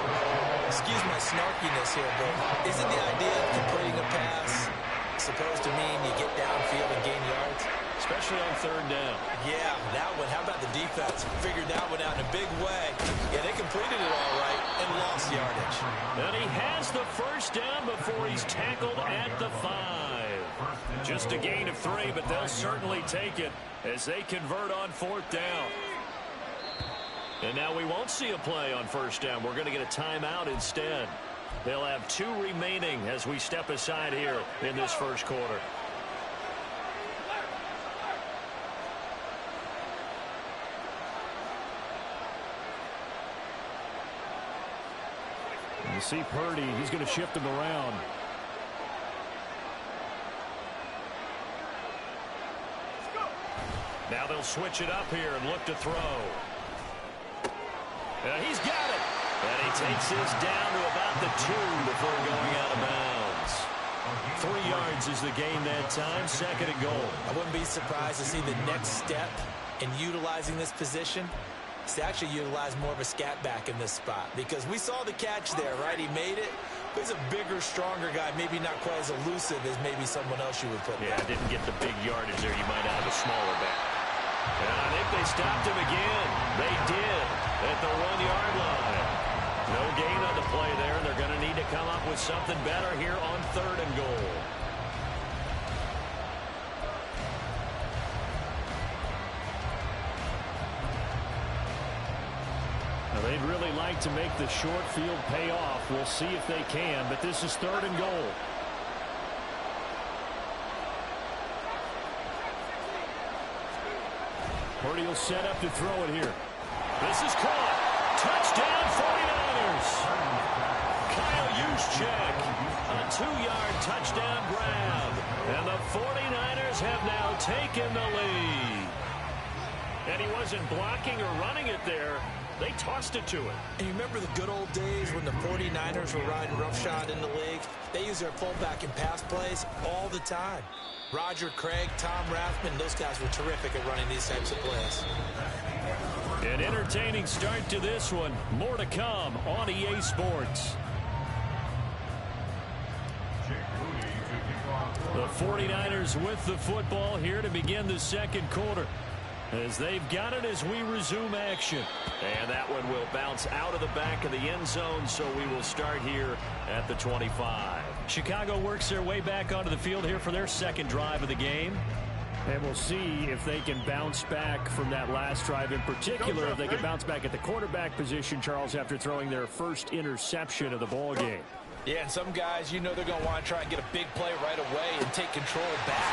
Excuse my snarkiness here, but isn't the idea of completing a pass supposed to mean you get downfield and gain yards? Especially on 3rd down. Yeah, that one. How about the defense? Figured that one out in a big way. Yeah, they completed it all right and lost yardage. And he has the first down before he's tackled at the 5. Just a gain of 3, but they'll certainly take it as they convert on 4th down. And now we won't see a play on 1st down. We're going to get a timeout instead. They'll have 2 remaining as we step aside here in this first quarter. You see Purdy, he's going to shift him around. Now they'll switch it up here and look to throw. He's got it. And he takes his down to about the 2 before going out of bounds. 3 yards is the gain that time, 2nd and goal. I wouldn't be surprised to see the next step in utilizing this position is to actually utilize more of a scat back in this spot. Because we saw the catch there, right? He made it. But he's a bigger, stronger guy, maybe not quite as elusive as maybe someone else you would put. Yeah, didn't get the big yardage there. You might have a smaller back. And I think they stopped him again. They did at the 1-yard line. No gain on the play there, and they're going to need to come up with something better here on 3rd and goal. Now, they'd really like to make the short field pay off. We'll see if they can, but this is 3rd and goal. Purdy will set up to throw it here. This is caught. Touchdown 49ers. Kyle Juszczyk, a 2-yard touchdown grab. And the 49ers have now taken the lead. And he wasn't blocking or running it there. They tossed it to him. And you remember the good old days when the 49ers were riding roughshod in the league? They use their fullback in pass plays all the time. Roger Craig, Tom Rathman, those guys were terrific at running these types of plays. An entertaining start to this one. More to come on EA Sports. The 49ers with the football here to begin the 2nd quarter, as they've got it as we resume action. And that one will bounce out of the back of the end zone, so we will start here at the 25. Chicago works their way back onto the field here for their 2nd drive of the game. And we'll see if they can bounce back from that last drive. In particular, if they can bounce back at the quarterback position, Charles, after throwing their first interception of the ball game. Yeah, and some guys, you know they're going to want to try and get a big play right away and take control back.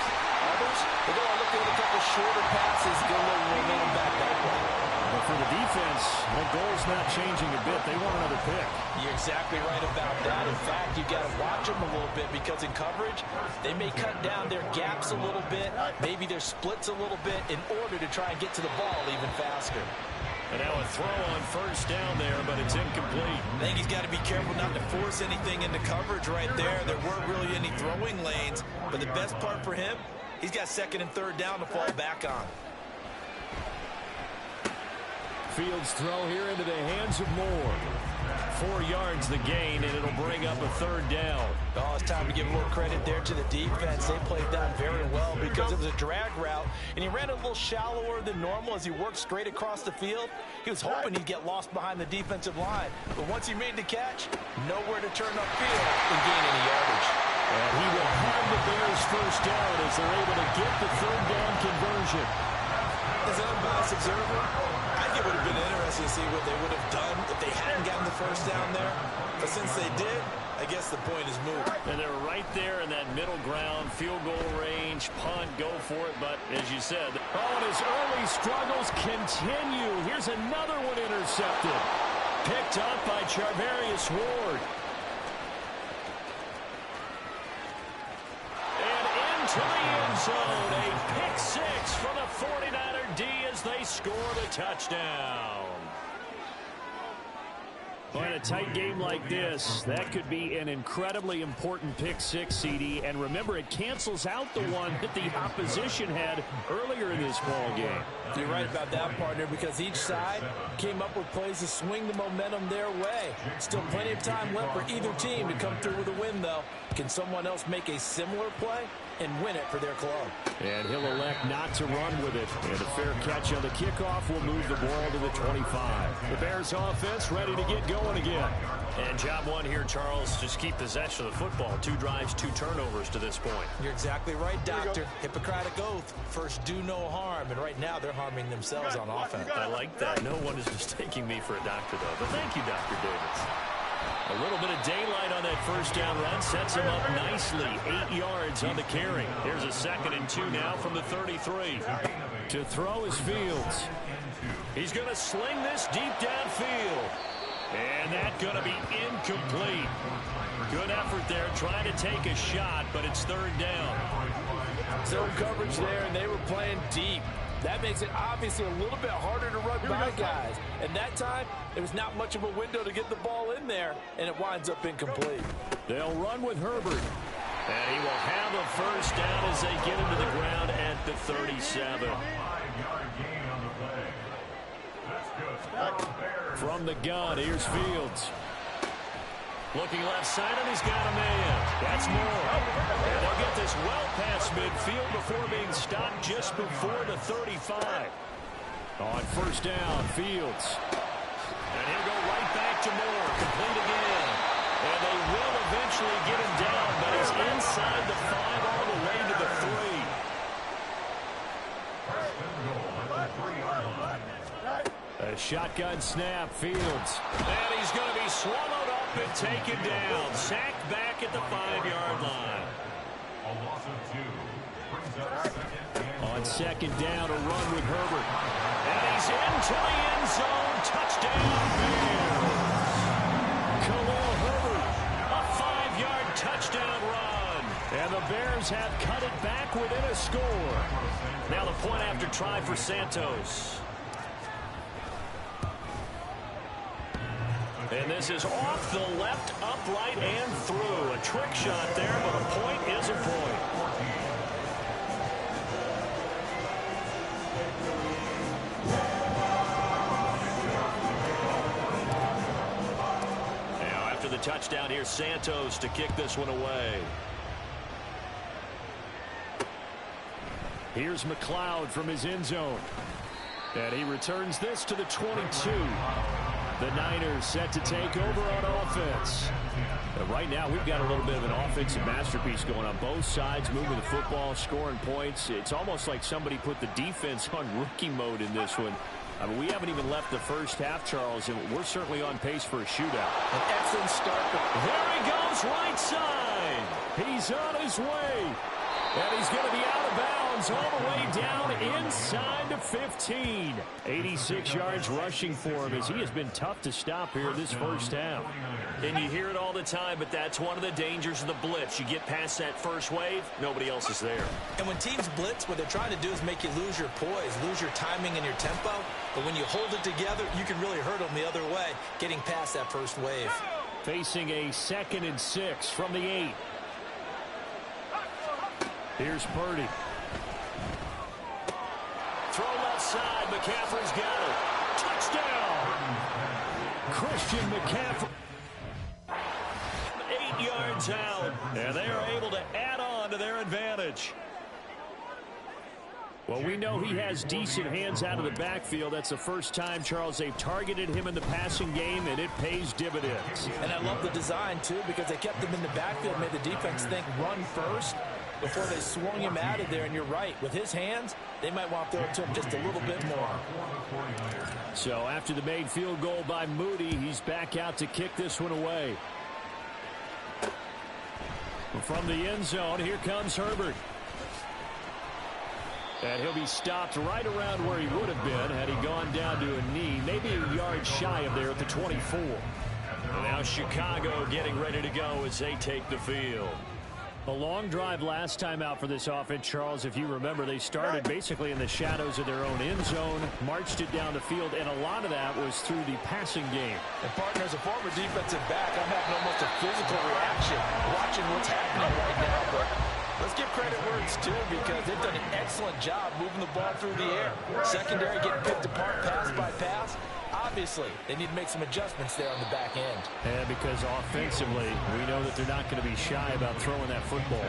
Others, they're going to look at a couple shorter passes, get a little momentum back that way. But for the defense, the goal's not changing a bit. They want another pick. You're exactly right about that. In fact, you've got to watch them a little bit because in coverage, they may cut down their gaps a little bit, maybe their splits a little bit in order to try and get to the ball even faster. And now a throw on 1st down there, but it's incomplete. I think he's got to be careful not to force anything into coverage right there. There weren't really any throwing lanes, but the best part for him, he's got 2nd and 3rd down to fall back on. Fields throw here into the hands of Moore. 4 yards the gain, and it'll bring up a 3rd down. Oh, it's time to give a little credit there to the defense. They played that very well because it was a drag route, and he ran a little shallower than normal as he worked straight across the field. He was hoping he'd get lost behind the defensive line, but once he made the catch, nowhere to turn upfield and gain any yardage. And he will have the Bears 1st down as they're able to get the 3rd down conversion. As an unbiased observer, I think it would have been interesting to see what they would have done if they hadn't gotten the 1st down there. But since they did, I guess the point is moot. And they're right there in that middle ground, field goal range, punt, go for it. But as you said, and his early struggles continue. Here's another one intercepted. Picked up by Charvarius Ward. And into the end zone. A pick 6 for the 49er D as they score the touchdown. In a tight game like this, that could be an incredibly important pick six, CD. And remember, it cancels out the one that the opposition had earlier in this ball game. You're right about that, partner, because each side came up with plays to swing the momentum their way. Still plenty of time left for either team to come through with a win, though. Can someone else make a similar play and win it for their club? And he'll elect not to run with it. And a fair catch on the kickoff will move the ball to the 25. The Bears offense ready to get going again. And job one here, Charles, just keep possession of the football. 2 drives, 2 turnovers to this point. You're exactly right, Doctor. Hippocratic oath. First, do no harm. And right now, they're harming themselves on offense. I like that. No one is mistaking me for a doctor, though. But thank you, Dr. Davis. A little bit of daylight on that first down run sets him up nicely. 8 yards on the carry. Here's a 2nd and 2 now from the 33. To throw is Fields. He's going to sling this deep downfield. And that's going to be incomplete. Good effort there trying to take a shot, but it's 3rd down. Zone coverage there, and they were playing deep. That makes it obviously a little bit harder to run by guys. And that time, there was not much of a window to get the ball in there, and it winds up incomplete. They'll run with Herbert. And he will have a first down as they get him to the ground at the 37. From the gun, here's Fields. Looking left side, and he's got a man. That's Moore. And they'll get this well past midfield before being stopped just before the 35. On first down, Fields. And he'll go right back to Moore. Complete again. And they will eventually get him down, but he's inside the 5 all the way to the 3. A shotgun snap, Fields. And he's going to be swallowed up and taken down. Sacked back at the 5-yard line. A loss of 2 brings up 2nd and On 2nd down, a run with Herbert. And he's into the end zone. Touchdown, Bears. Khalil Herbert. A 5-yard touchdown run. And the Bears have cut it back within a score. Now the point after try for Santos. And this is off the left, upright, and through. A trick shot there, but a point is a point. Now after the touchdown, here's Santos to kick this one away. Here's McLeod from his end zone. And he returns this to the 22. The Niners set to take over on offense. Right now, we've got a little bit of an offensive masterpiece going on both sides, moving the football, scoring points. It's almost like somebody put the defense on rookie mode in this one. I mean, we haven't even left the first half, Charles, and we're certainly on pace for a shootout. An excellent start. There he goes, right side. He's on his way. And he's going to be out of bounds all the way down inside the 15. 86 yards rushing for him as he has been tough to stop here this first half. And you hear it all the time, but that's one of the dangers of the blitz. You get past that first wave, nobody else is there. And when teams blitz, what they're trying to do is make you lose your poise, lose your timing and your tempo. But when you hold it together, you can really hurt them the other way, getting past that first wave. Facing a 2nd and 6 from the 8. Here's Purdy. Throw left side. McCaffrey's got it. Touchdown. Christian McCaffrey. 8 yards out. And they are able to add on to their advantage. Well, we know he has decent hands out of the backfield. That's the first time, Charles, they've targeted him in the passing game, and it pays dividends. And I love the design, too, because they kept him in the backfield, made the defense think run first before they swung him out of there. And you're right, with his hands, they might want to throw it to him just a little bit more. So after the made field goal by Moody, he's back out to kick this one away. From the end zone, here comes Herbert. And he'll be stopped right around where he would have been had he gone down to a knee, maybe a yard shy of there at the 24. And now Chicago getting ready to go as they take the field. A long drive last time out for this offense, Charles. If you remember, they started basically in the shadows of their own end zone, marched it down the field, and a lot of that was through the passing game. And, partner, as a former defensive back, I'm having almost a physical reaction watching what's happening right now. But let's give credit where it's due because they've done an excellent job moving the ball through the air. Secondary getting picked apart pass by pass. Obviously, they need to make some adjustments there on the back end. And because offensively, we know that they're not going to be shy about throwing that football.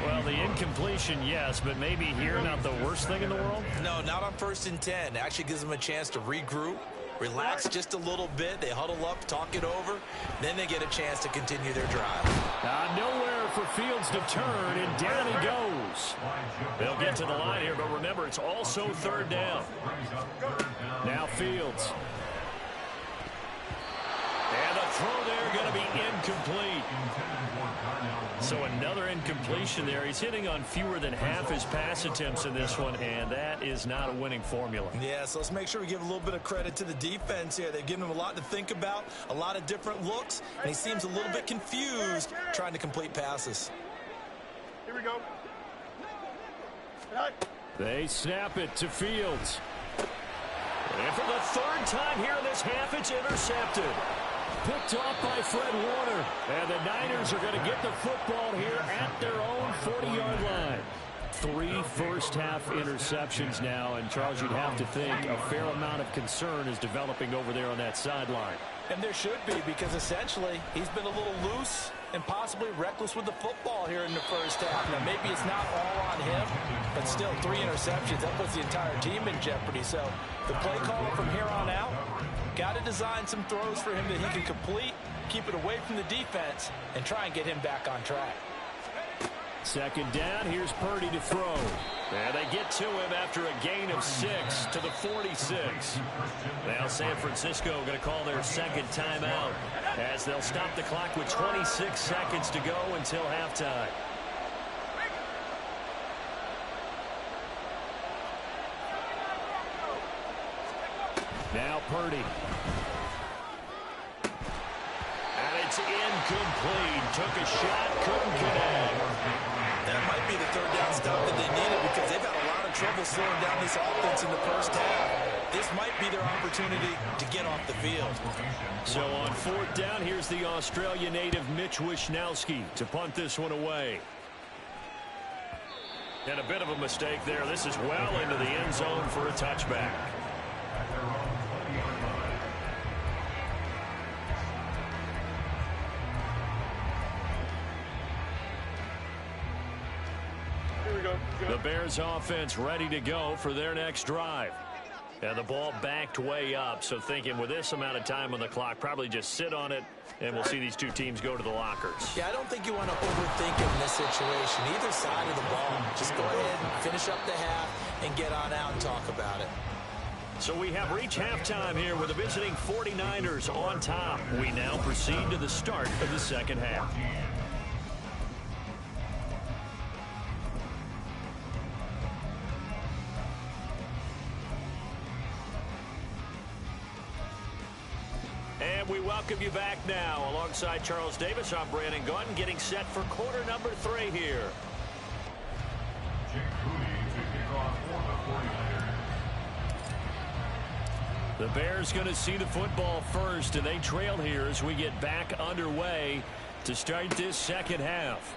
Well, the incompletion, yes, but maybe here not the worst thing in the world? No, not on 1st and 10. It actually gives them a chance to regroup, relax just a little bit. They huddle up, talk it over. Then they get a chance to continue their drive. Nowhere for Fields to turn, and down he goes. They'll get to the line here, but remember, it's also 3rd down. Now Fields. And the throw there going to be incomplete. So another incompletion there. He's hitting on fewer than half his pass attempts in this one, and that is not a winning formula. Yeah, so let's make sure we give a little bit of credit to the defense here. They've given him a lot to think about, a lot of different looks, and he seems a little bit confused trying to complete passes. Here we go. They snap it to Fields. And for the 3rd time here in this half, it's intercepted. Picked off by Fred Warner. And the Niners are going to get the football here at their own 40-yard line. 3 first-half interceptions now. And, Charles, you'd have to think a fair amount of concern is developing over there on that sideline. And there should be, because essentially he's been a little loose and possibly reckless with the football here in the first half. Now, maybe it's not all on him, but still 3 interceptions. That puts the entire team in jeopardy. So the play caller from here on out got to design some throws for him that he can complete, keep it away from the defense, and try and get him back on track. 2nd down, here's Purdy to throw. And they get to him after a gain of 6 to the 46. Now San Francisco going to call their 2nd timeout as they'll stop the clock with 26 seconds to go until halftime. Now Purdy. And it's incomplete. Took a shot, couldn't connect. That might be the 3rd down stop that they needed because they've had a lot of trouble slowing down this offense in the first half. This might be their opportunity to get off the field. So on 4th down, here's the Australia native Mitch Wishnowsky to punt this one away. And a bit of a mistake there. This is well into the end zone for a touchback. The Bears offense ready to go for their next drive. And the ball backed way up, so thinking with this amount of time on the clock, probably just sit on it, and we'll see these two teams go to the lockers. Yeah, I don't think you want to overthink it in this situation. Either side of the ball. Just go ahead and finish up the half and get on out and talk about it. So we have reached halftime here with the visiting 49ers on top. We now proceed to the start of the 2nd half. And we welcome you back now. Alongside Charles Davis, I'm Brandon Gunn, getting set for quarter number 3 here. The Bears going to see the football first, and they trail here as we get back underway to start this 2nd half.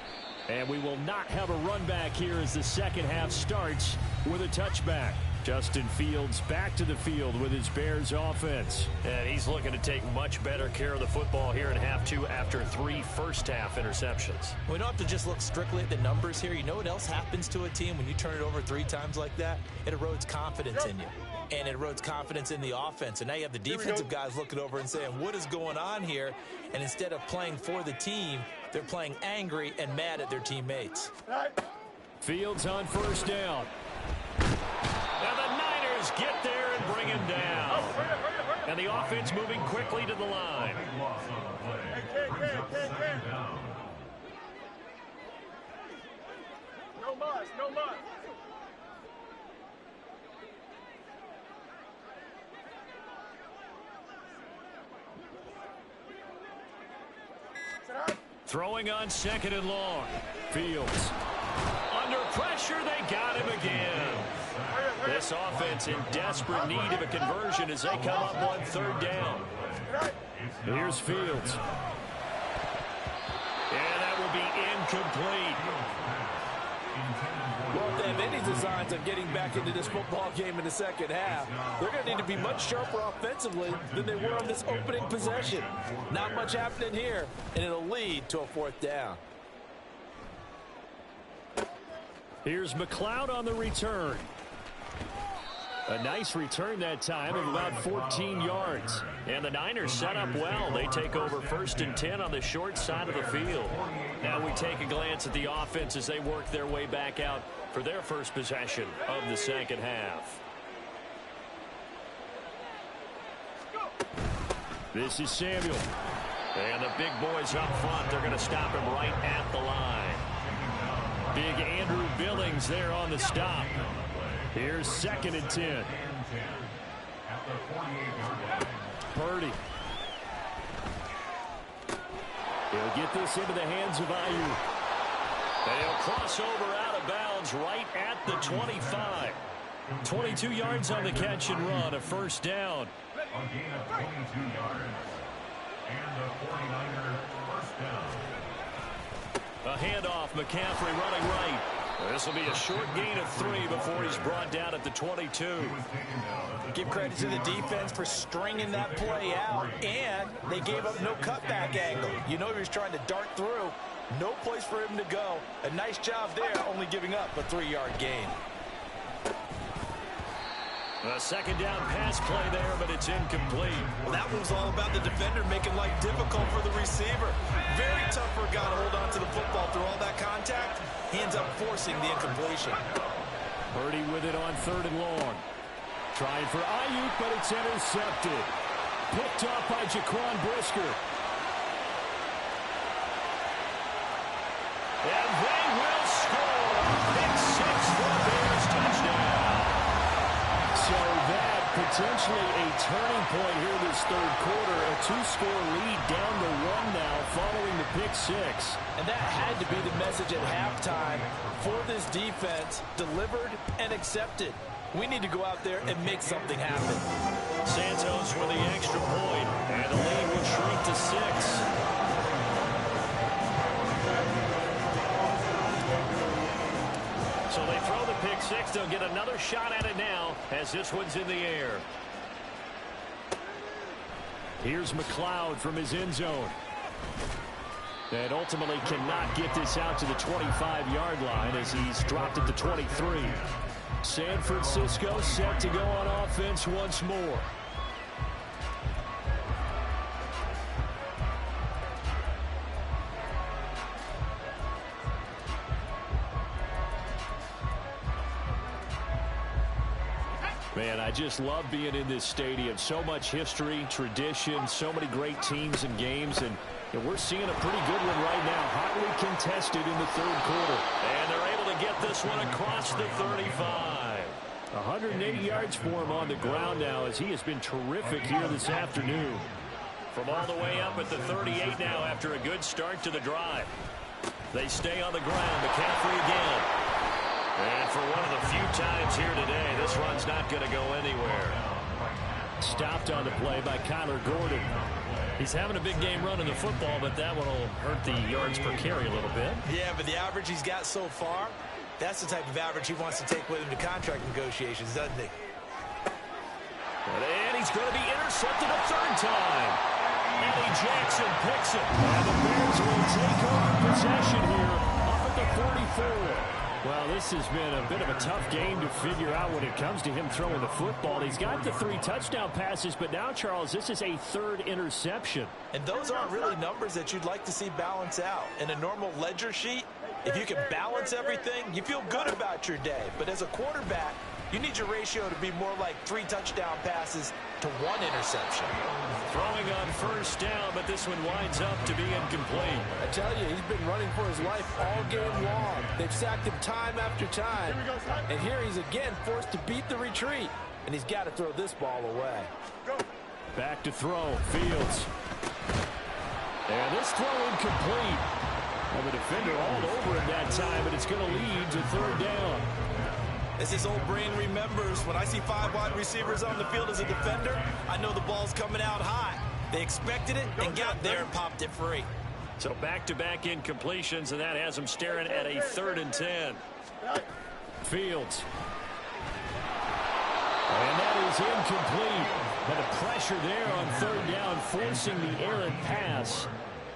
And we will not have a run back here as the 2nd half starts with a touchback. Justin Fields back to the field with his Bears offense. And he's looking to take much better care of the football here in half 2 after 3 first-half interceptions. We don't have to just look strictly at the numbers here. You know what else happens to a team when you turn it over 3 times like that? It erodes confidence in you. And it erodes confidence in the offense. And now you have the defensive guys looking over and saying, what is going on here? And instead of playing for the team, they're playing angry and mad at their teammates. Fields on 1st down. Now the Niners get there and bring him down. And the offense moving quickly to the line. No muss, no muss. Throwing on 2nd and long. Fields. Under pressure, they got him again. This offense in desperate need of a conversion as they come up on 3rd down. Here's Fields. And that will be incomplete. Well, if they have any designs of getting back into this football game in the second half, they're going to need to be much sharper offensively than they were on this opening possession. Not much happening here, and it'll lead to a 4th down. Here's McLeod on the return. A nice return that time of about 14 yards. And the Niners set up well. They take over 1st and 10 on the short side of the field. Now we take a glance at the offense as they work their way back out for their first possession of the second half. This is Samuel. And the big boys up front, they're going to stop him right at the line. Big Andrew Billings there on the stop. Here's 2nd and 10. Purdy. He'll get this into the hands of Ayuk. They'll cross over out of bounds right at the 25. 22 yards on the catch and run, a 1st down. A gain of 22 yards. And the 49er 1st down. A handoff, McCaffrey running right. This will be a short gain of 3 before he's brought down at the 22. Give credit to the defense for stringing that play out, and they gave up no cutback angle. You know he was trying to dart through. No place for him to go. A nice job there, only giving up a 3-yard gain. A 2nd down pass play there, but it's incomplete. Well, that one's all about the defender making life difficult for the receiver. Very tough for a guy to hold on to the football through all that contact. He ends up forcing the incompletion. Purdy with it on 3rd and long. Trying for Ayuk, but it's intercepted. Picked off by Jaquan Brisker. And they will score. Pick 6 for the Bears, touchdown. So that potentially a turning point here this 3rd quarter. A 2-score lead down to 1 now following the pick 6. And that had to be the message at halftime for this defense. Delivered and accepted. We need to go out there and make something happen. Santos with the extra point, and the lead will shrink to 6. So they throw the pick 6. They'll get another shot at it now as this one's in the air. Here's McLeod from his end zone. And ultimately cannot get this out to the 25-yard line as he's dropped at the 23. San Francisco set to go on offense once more. Man, I just love being in this stadium. So much history, tradition, so many great teams and games, and we're seeing a pretty good one right now. Hotly contested in the 3rd quarter. And they're able to get this one across the 35. 180 yards for him on the ground now as he has been terrific here this afternoon. From all the way up at the 38 now after a good start to the drive. They stay on the ground. McCaffrey again. And for one of the few times here today, this run's not going to go anywhere. Stopped on the play by Kyler Gordon. He's having a big game running the football, but that one will hurt the yards per carry a little bit. Yeah, but the average he's got so far, that's the type of average he wants to take with him to contract negotiations, doesn't he? And he's going to be intercepted a 3rd time. Eddie Jackson picks it. And the Bears will take over possession here up at the 44. Well, this has been a bit of a tough game to figure out when it comes to him throwing the football. He's got the 3 touchdown passes, but now, Charles, this is a 3rd interception. And those aren't really numbers that you'd like to see balance out. In a normal ledger sheet, if you can balance everything, you feel good about your day. But as a quarterback, you need your ratio to be more like 3 touchdown passes to 1 interception. Throwing on 1st down, but this one winds up to be incomplete. I tell you, he's been running for his life all game long. They've sacked him time after time. And here he's again forced to beat the retreat. And he's got to throw this ball away. Back to throw. Fields. And this throw incomplete. Well, the defender all over it that time, but it's going to lead to third down. As his old brain remembers, when I see 5 wide receivers on the field as a defender, I know the ball's coming out high. They expected it and got there and popped it free. So back-to-back incompletions, and that has them staring at a 3rd and 10. Fields. And that is incomplete. But the pressure there on third down, forcing the errant pass.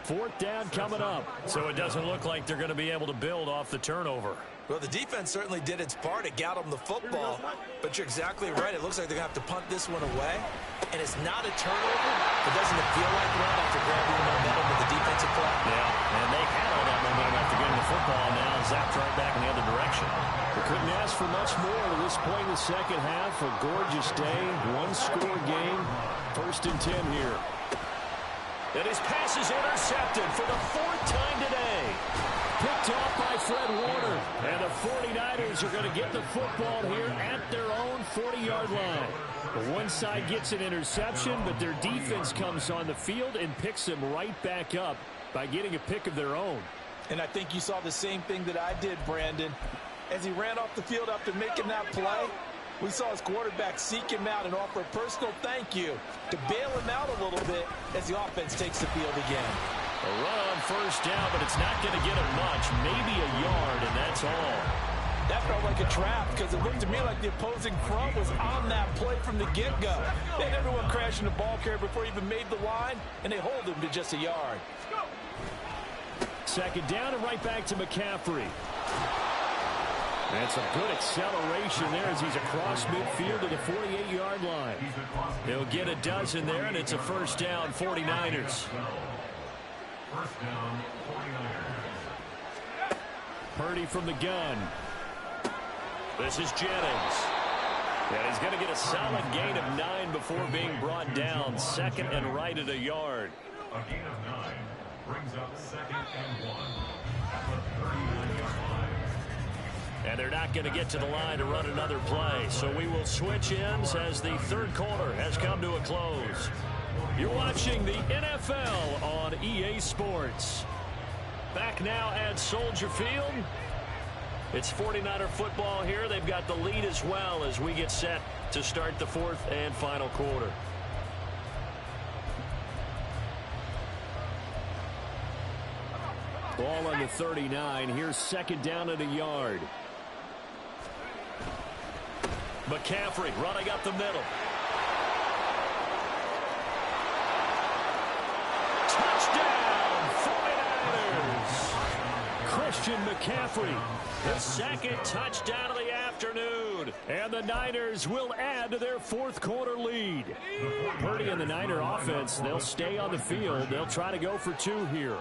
4th down coming up. So it doesn't look like they're going to be able to build off the turnover. Well, the defense certainly did its part. It got them the football. But you're exactly right. It looks like they're going to have to punt this one away. And it's not a turnover, but doesn't it feel like one after grabbing the momentum with the defensive play? Yeah, and they had all that momentum after getting the football, and now zapped right back in the other direction. We couldn't ask for much more to this point in the second half. A gorgeous day, 1-score game. 1st and 10 here. And his pass is intercepted for the 4th time today. Picked off by Fred Warner. And the 49ers are going to get the football here at their own 40-yard line. One side gets an interception, but their defense comes on the field and picks them right back up by getting a pick of their own. And I think you saw the same thing that I did, Brandon. As he ran off the field after making that play, we saw his quarterback seek him out and offer a personal thank you to bail him out a little bit as the offense takes the field again. A run on 1st down, but it's not going to get him much, maybe a yard, and that's all. That felt like a trap because it looked to me like the opposing front was on that play from the get-go. They had everyone crashing the ball carrier before he even made the line, and they hold him to just a yard. 2nd down and right back to McCaffrey. That's a good acceleration there as he's across midfield to the 48-yard line. He'll get a dozen there, and it's a 1st down, 49ers. 1st down, 49ers. Purdy from the gun. This is Jennings. And he's going to get a solid gain of 9 before being brought down. 2nd and right at a yard. A gain of 9 brings up 2nd and 1 at the 39-yard line. And they're not going to get to the line to run another play. So we will switch ends as the 3rd quarter has come to a close. You're watching the NFL on EA Sports. Back now at Soldier Field. It's 49er football here. They've got the lead as well as we get set to start the 4th and final quarter. Ball on the 39. Here's 2nd down at a yard. McCaffrey running up the middle. Touchdown, 49ers! Christian McCaffrey. The 2nd touchdown of the afternoon. And the Niners will add to their 4th quarter lead. Purdy and the Niner offense, they'll stay on the field. They'll try to go for 2 here.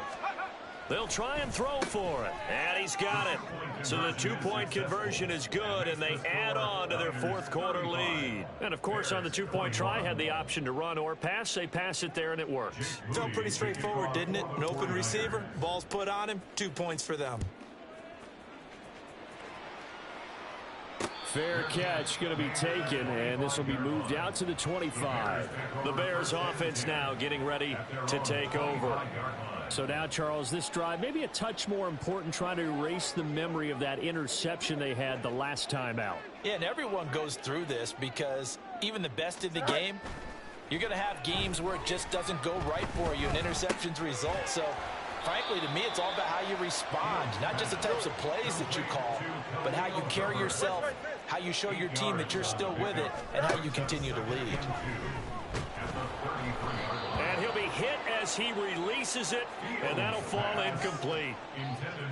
They'll try and throw for it. And he's got it. So the 2-point conversion is good, and they add on to their 4th quarter lead. And, of course, on the 2-point try, had the option to run or pass. They pass it there, and it works. Felt pretty straightforward, didn't it? An open receiver, ball's put on him, 2 points for them. Fair catch going to be taken, and this will be moved out to the 25. The Bears offense now getting ready to take over. So now, Charles, this drive maybe a touch more important, trying to erase the memory of that interception they had the last time out. Yeah, and everyone goes through this because even the best in the game, you're going to have games where it just doesn't go right for you and interceptions result. So, frankly, to me, it's all about how you respond, not just the types of plays that you call, but how you carry yourself, how you show your team that you're still with it, and how you continue to lead. And he'll be hit as he releases it, and that'll fall incomplete.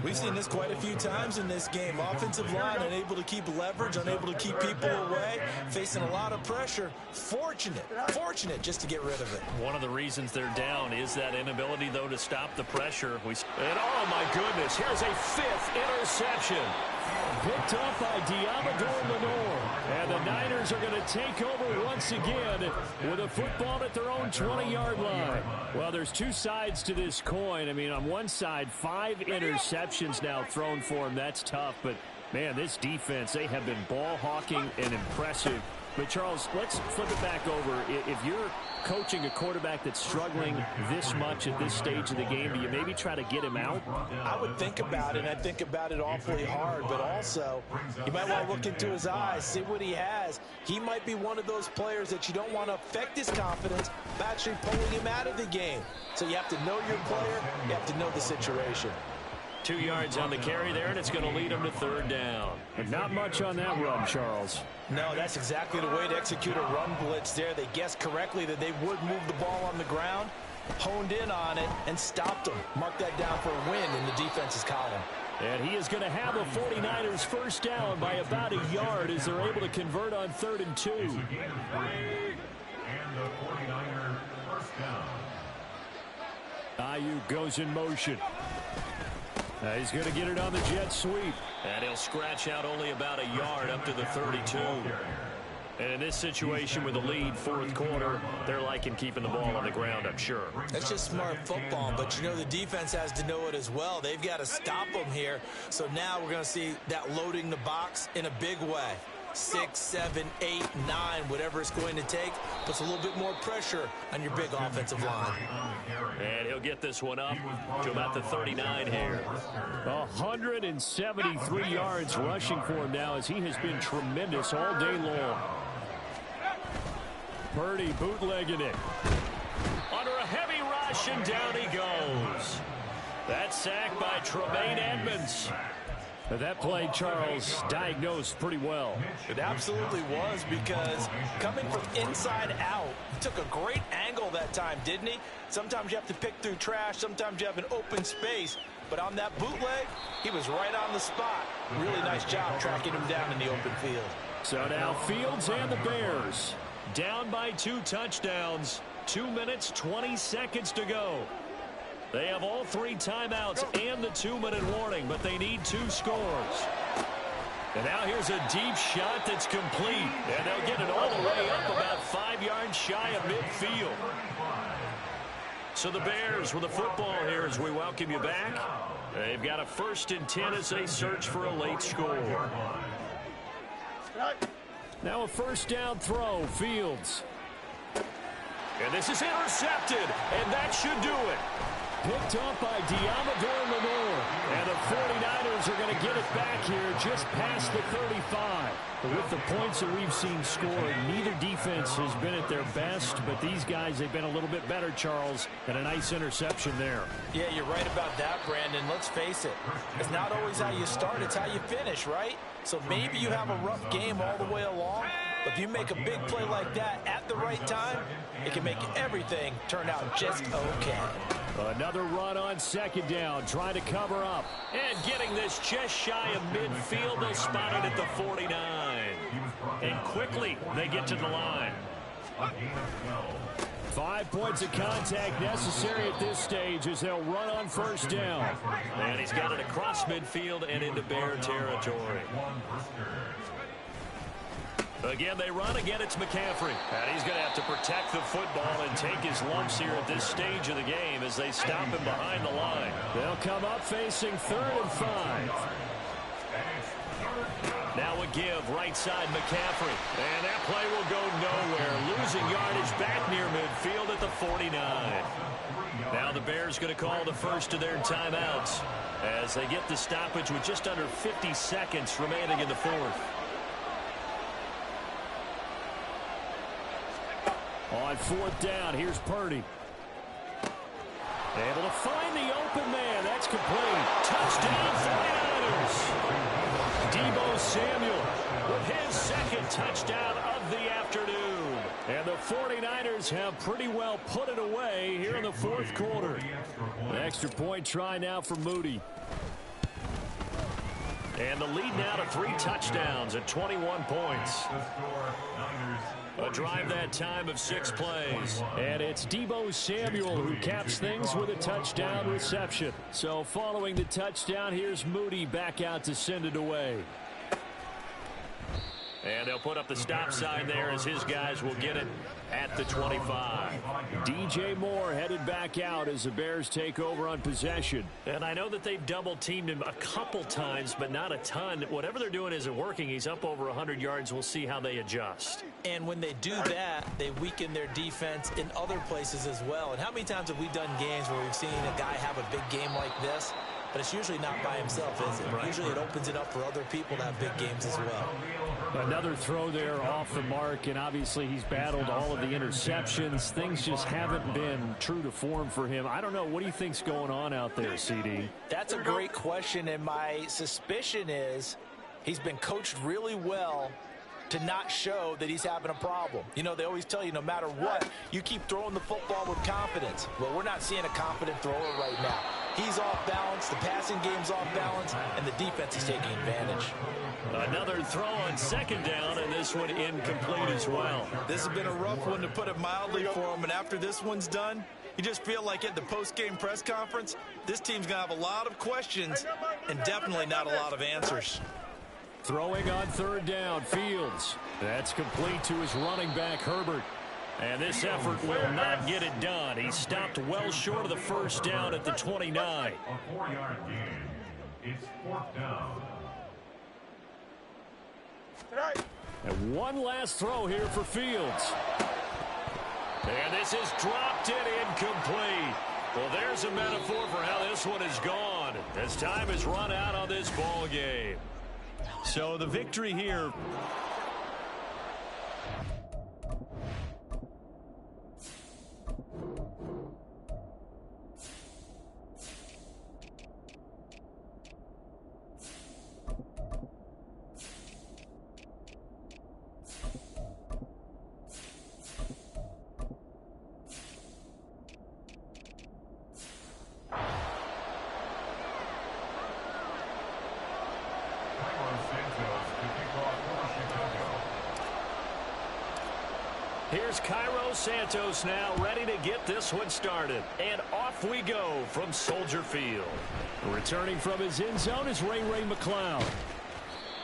We've seen this quite a few times in this game. Offensive line unable to keep leverage, unable to keep people away, facing a lot of pressure. Fortunate just to get rid of it. One of the reasons they're down is that inability, though, to stop the pressure. And oh, my goodness, here's a 5th interception. Picked up by Diamador Lenore. And the Niners are going to take over once again with a football at their own 20-yard line. Well, there's 2 sides to this coin. I mean, on one side, 5 interceptions now thrown for him. That's tough. But, man, this defense, they have been ball hawking and impressive But, Charles, let's flip it back over. If you're coaching a quarterback that's struggling this much at this stage of the game, do you maybe try to get him out? I would think about it, and I think about it awfully hard. But also, you might want to look into his eyes, see what he has. He might be one of those players that you don't want to affect his confidence by actually pulling him out of the game. So you have to know your player. You have to know the situation. 2 yards on the carry there, and it's going to lead him to third down. But not much on that run, Charles. No, that's exactly the way to execute a run blitz there. They guessed correctly that they would move the ball on the ground, honed in on it, and stopped them. Mark that down for a win in the defense's column. And he is going to have a 49ers first down by about a yard as they're able to convert on 3rd and 2. And the 49er first down. Ayuk goes in motion. He's going to get it on the jet sweep. And he'll scratch out only about a yard up to the 32. And in this situation with the lead, fourth quarter, they're liking keeping the ball on the ground, I'm sure. That's just smart football, but you know the defense has to know it as well. They've got to stop them here. So now we're going to see that loading the box in a big way. 6, 7, 8, 9, whatever it's going to take, puts a little bit more pressure on your big offensive line. And he'll get this one up to about the 39 here. 173 yards rushing for him now as he has been tremendous all day long. Purdy bootlegging it. Under a heavy rush, and down he goes. That sack by Tremaine Edmonds. That play, Charles, diagnosed pretty well. It absolutely was, because coming from inside out, he took a great angle that time, didn't he? Sometimes you have to pick through trash. Sometimes you have an open space. But on that bootleg, he was right on the spot. Really nice job tracking him down in the open field. So now Fields and the Bears down by 2 touchdowns. 2 minutes, 20 seconds to go. They have all 3 timeouts and the 2-minute warning, but they need 2 scores. And now here's a deep shot that's complete. And they'll get it all the way up about 5 yards shy of midfield. So the Bears with the football here as we welcome you back. They've got a 1st and 10 as they search for a late score. Now a first down throw, Fields. And this is intercepted, and that should do it. Picked up by Diamador Lenore. And the 49ers are going to get it back here just past the 35. But with the points that we've seen scored, neither defense has been at their best. But these guys, they've been a little bit better, Charles. And a nice interception there. Yeah, you're right about that, Brandon. Let's face it. It's not always how you start, it's how you finish, right? So maybe you have a rough game all the way along. But if you make a big play like that at the right time, it can make everything turn out just okay. Another run on 2nd down, trying to cover up. And getting this just shy of midfield, they'll spot it at the 49. And quickly, they get to the line. 5 points of contact necessary at this stage as they'll run on 1st down. And he's got it across midfield and into Bear territory. Again, they run. Again, it's McCaffrey. And he's going to have to protect the football and take his lumps here at this stage of the game as they stop him behind the line. They'll come up facing 3rd and 5. Now a give, right side McCaffrey. And that play will go nowhere. Losing yardage back near midfield at the 49. Now the Bears going to call the first of their timeouts as they get the stoppage with just under 50 seconds remaining in the 4th. On 4th down, here's Purdy. Able to find the open man. That's complete. Touchdown 49ers. Deebo Samuel with his 2nd touchdown of the afternoon. And the 49ers have pretty well put it away here in the 4th quarter. An extra point try now for Moody. And the lead now to 3 touchdowns at 21 points. A drive that time of 6 plays. And it's Deebo Samuel who caps things with a touchdown reception. So following the touchdown, here's Moody back out to send it away. And they'll put up the stop sign there as his guys will get it at the 25. DJ Moore headed back out as the Bears take over on possession. And I know that they've double-teamed him a couple times, but not a ton. Whatever they're doing isn't working. He's up over 100 yards. We'll see how they adjust. And when they do that, they weaken their defense in other places as well. And how many times have we done games where we've seen a guy have a big game like this? But it's usually not by himself, is it? Right. Usually it opens it up for other people to have big games as well. Another throw there off the mark, and obviously he's battled all of the interceptions. Things just haven't been true to form for him. I don't know. What do you think's going on out there, CD? That's a great question, and my suspicion is he's been coached really well to not show that he's having a problem. You know, they always tell you no matter what, you keep throwing the football with confidence. Well, we're not seeing a confident thrower right now. He's off balance, the passing game's off balance, and the defense is taking advantage. Another throw on second down, and this one incomplete as well. This has been a rough one, to put it mildly, for him, and after this one's done, you just feel like at the post-game press conference, this team's going to have a lot of questions and definitely not a lot of answers. Throwing on third down, Fields. That's complete to his running back, Herbert. And this effort will not get it done. He stopped well short of the first down at the 29. A 4-yard gain. It's 4th down. And one last throw here for Fields. And this is dropped in incomplete. Well, there's a metaphor for how this one is gone, as time has run out on this ball game. So the victory here. Here's Cairo Santos now ready to get this one started. And off we go from Soldier Field. Returning from his end zone is Ray McCloud.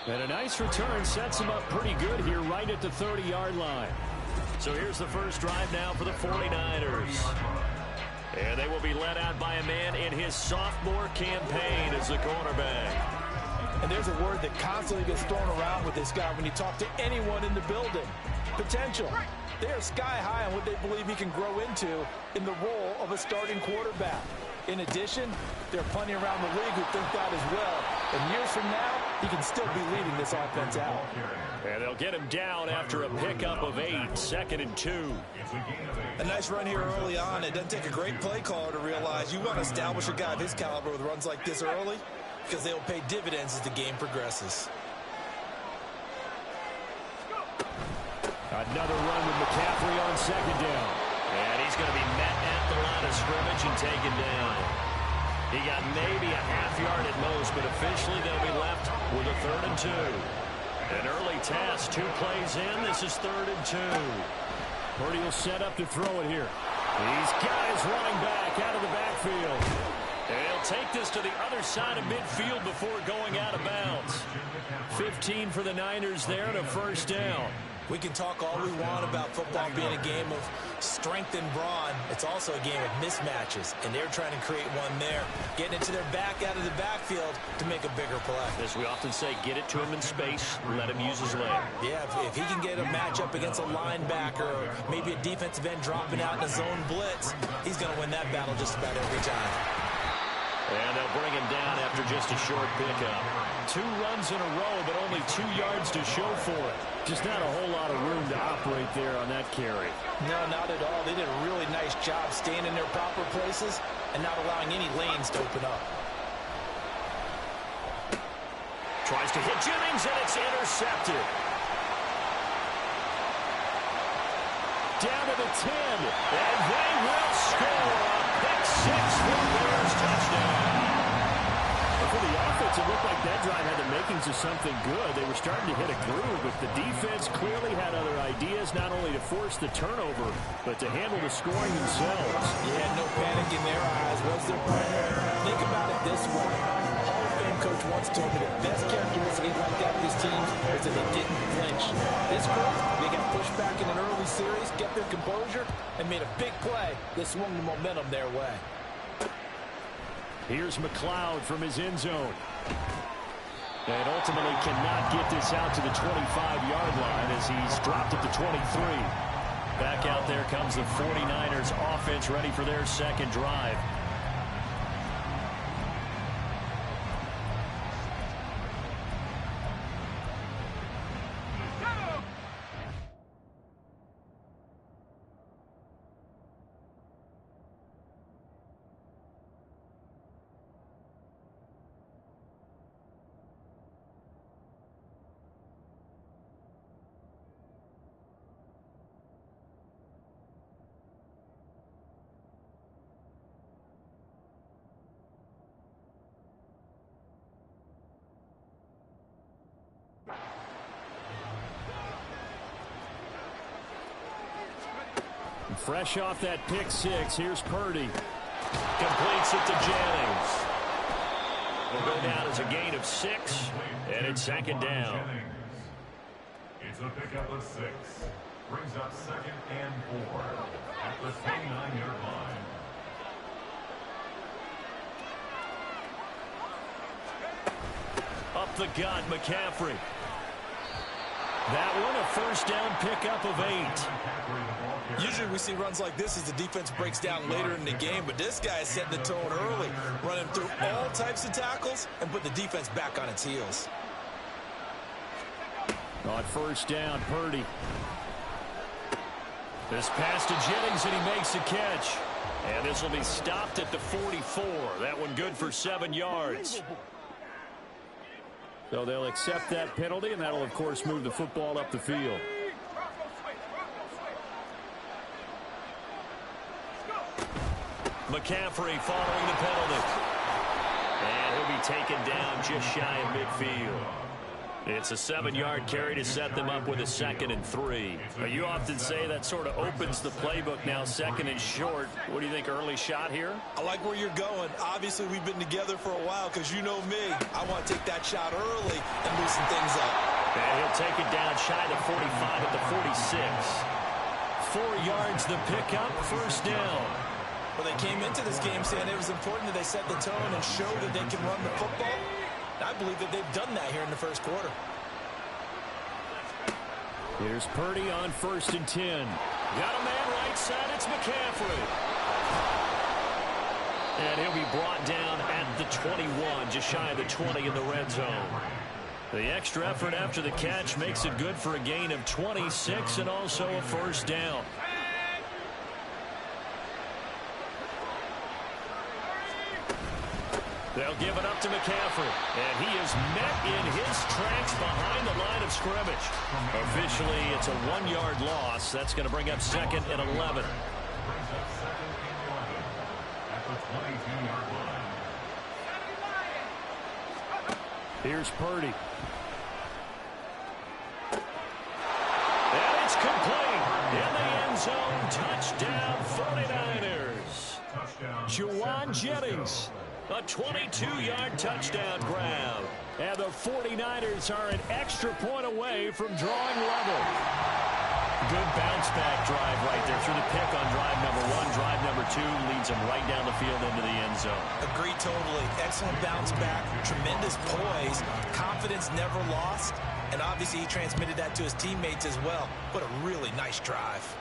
And a nice return sets him up pretty good here right at the 30-yard line. So here's the first drive now for the 49ers. And they will be led out by a man in his sophomore campaign as the cornerback. And there's a word that constantly gets thrown around with this guy when you talk to anyone in the building. Potential. They are sky high on what they believe he can grow into in the role of a starting quarterback. In addition, there are plenty around the league who think that as well. And years from now, he can still be leading this offense out. And they'll get him down after a pickup of 8, 2nd and 2. A nice run here early on. It doesn't take a great play caller to realize you want to establish a guy of his caliber with runs like this early, because they'll pay dividends as the game progresses. Another run with McCaffrey on second down. And he's going to be met at the line of scrimmage and taken down. He got maybe a half yard at most, but officially they'll be left with a 3rd and 2. An early task, 2 plays in. This is 3rd and 2. Purdy will set up to throw it here. He's got his running back out of the backfield. And he'll take this to the other side of midfield before going out of bounds. 15 for the Niners there and a first down. We can talk all we want about football being a game of strength and brawn. It's also a game of mismatches, and they're trying to create one there, getting it to their back out of the backfield to make a bigger play. As we often say, get it to him in space, let him use his leg. Yeah, if he can get a matchup against a linebacker or maybe a defensive end dropping out in a zone blitz, he's going to win that battle just about every time. And they'll bring him down after just a short pickup. 2 runs in a row, but only 2 yards to show for it. Just not a whole lot of room to operate there on that carry. No, not at all. They did a really nice job staying in their proper places and not allowing any lanes to open up. Tries to hit Jennings, and it's intercepted. Down to the 10. And they will score a pick 6 for the Bears touchdown. For the offense, it looked like that drive had the makings of something good. They were starting to hit a groove, but the defense clearly had other ideas, not only to force the turnover, but to handle the scoring themselves. Yeah, no panic in their eyes was their plan. Think about it this way. Hall of Fame coach once told me the best characteristic like that with this team is that they didn't flinch. This group, they got pushed back in an early series, kept their composure, and made a big play that swung the momentum their way. Here's McLeod from his end zone. And ultimately cannot get this out to the 25-yard line as he's dropped at the 23. Back out there comes the 49ers offense ready for their second drive. Fresh off that pick six, here's Purdy. Completes it to Jennings. Will go down as a gain of 6, and it's second down. It's a pickup of 6. Brings up 2nd and 4 at the 29-yard line. Up the gut, McCaffrey. That one a first down pickup of 8. Usually we see runs like this as the defense breaks down later in the game, but this guy is setting the tone early, running through all types of tackles and put the defense back on its heels. On first down, Purdy. This pass to Jennings, and he makes a catch. And this will be stopped at the 44. That one good for 7 yards. So they'll accept that penalty, and that'll, of course, move the football up the field. McCaffrey following the penalty. And he'll be taken down just shy of midfield. It's a 7-yard carry to set them up with a 2nd and 3. You often say that sort of opens the playbook now, 2nd and short. What do you think, early shot here? I like where you're going. Obviously, we've been together for a while because you know me. I want to take that shot early and loosen things up. And he'll take it down shy of the 45 at the 46. 4 yards the pickup, first down. Well, they came into this game saying it was important that they set the tone and show that they can run the football. I believe that they've done that here in the first quarter. Here's Purdy on 1st and 10. Got a man right side. It's McCaffrey. And he'll be brought down at the 21, just shy of the 20 in the red zone. The extra effort after the catch makes it good for a gain of 26 and also a first down. They'll give it up to McCaffrey. And he is met in his tracks behind the line of scrimmage. Officially, it's a 1-yard loss. That's going to bring up 2nd and 11. Here's Purdy. And it's complete. In the end zone, touchdown 49ers. Juwan Jennings. A 22-yard touchdown grab. And the 49ers are an extra point away from drawing level. Good bounce-back drive right there through the pick on drive number 1. Drive number 2 leads them right down the field into the end zone. Agree totally. Excellent bounce back. Tremendous poise. Confidence never lost. And obviously he transmitted that to his teammates as well. What a really nice drive.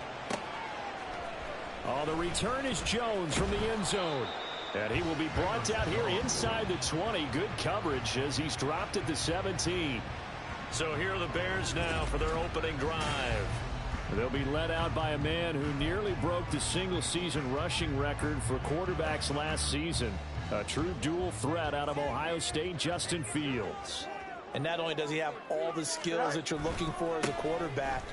Oh, the return is Jones from the end zone. And he will be brought out here inside the 20. Good coverage as he's dropped at the 17. So here are the Bears now for their opening drive. They'll be led out by a man who nearly broke the single-season rushing record for quarterbacks last season. A true dual threat out of Ohio State, Justin Fields. And not only does he have all the skills that you're looking for as a quarterback,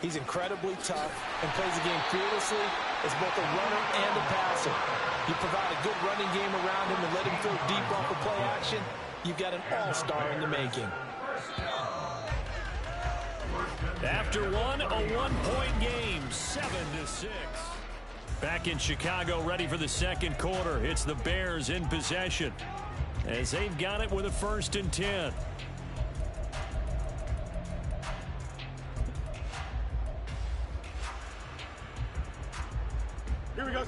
he's incredibly tough and plays the game fearlessly as both a runner and a passer. You provide a good running game around him and let him throw deep off of play action, you've got an all-star in the making. After one, a one-point game, 7-6. Back in Chicago, ready for the second quarter. It's the Bears in possession. as they've got it with a 1st and 10. Here we go.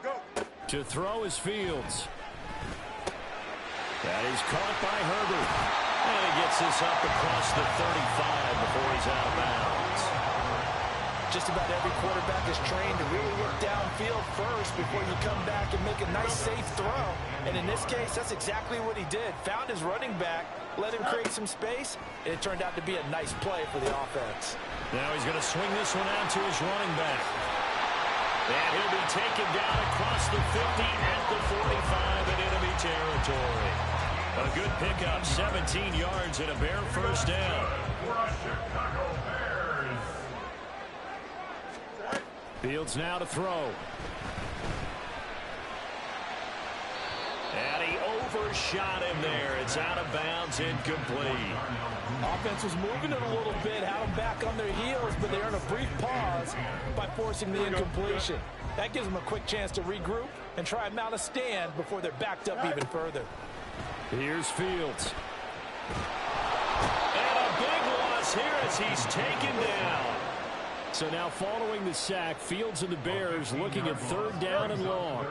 Go. To throw is Fields. That is caught by Herbert. And he gets this up across the 35 before he's out of bounds. Just about every quarterback is trained to really look downfield first before you come back and make a nice, safe throw. And in this case, that's exactly what he did. Found his running back, let him create some space, and it turned out to be a nice play for the offense. Now he's going to swing this one out to his running back. And he'll be taken down across the 50 at the 45 in enemy territory. A good pickup, 17 yards and a Bear 1st down. Fields now to throw. And he overshot him there. It's out of bounds, incomplete. Offense was moving it a little bit, had them back on their heels, but they earned a brief pause by forcing the incompletion. That gives them a quick chance to regroup and try and mount a stand before they're backed up even further. Here's Fields. And a big loss here as he's taken down. So now following the sack, Fields and the Bears looking at 3rd down and long.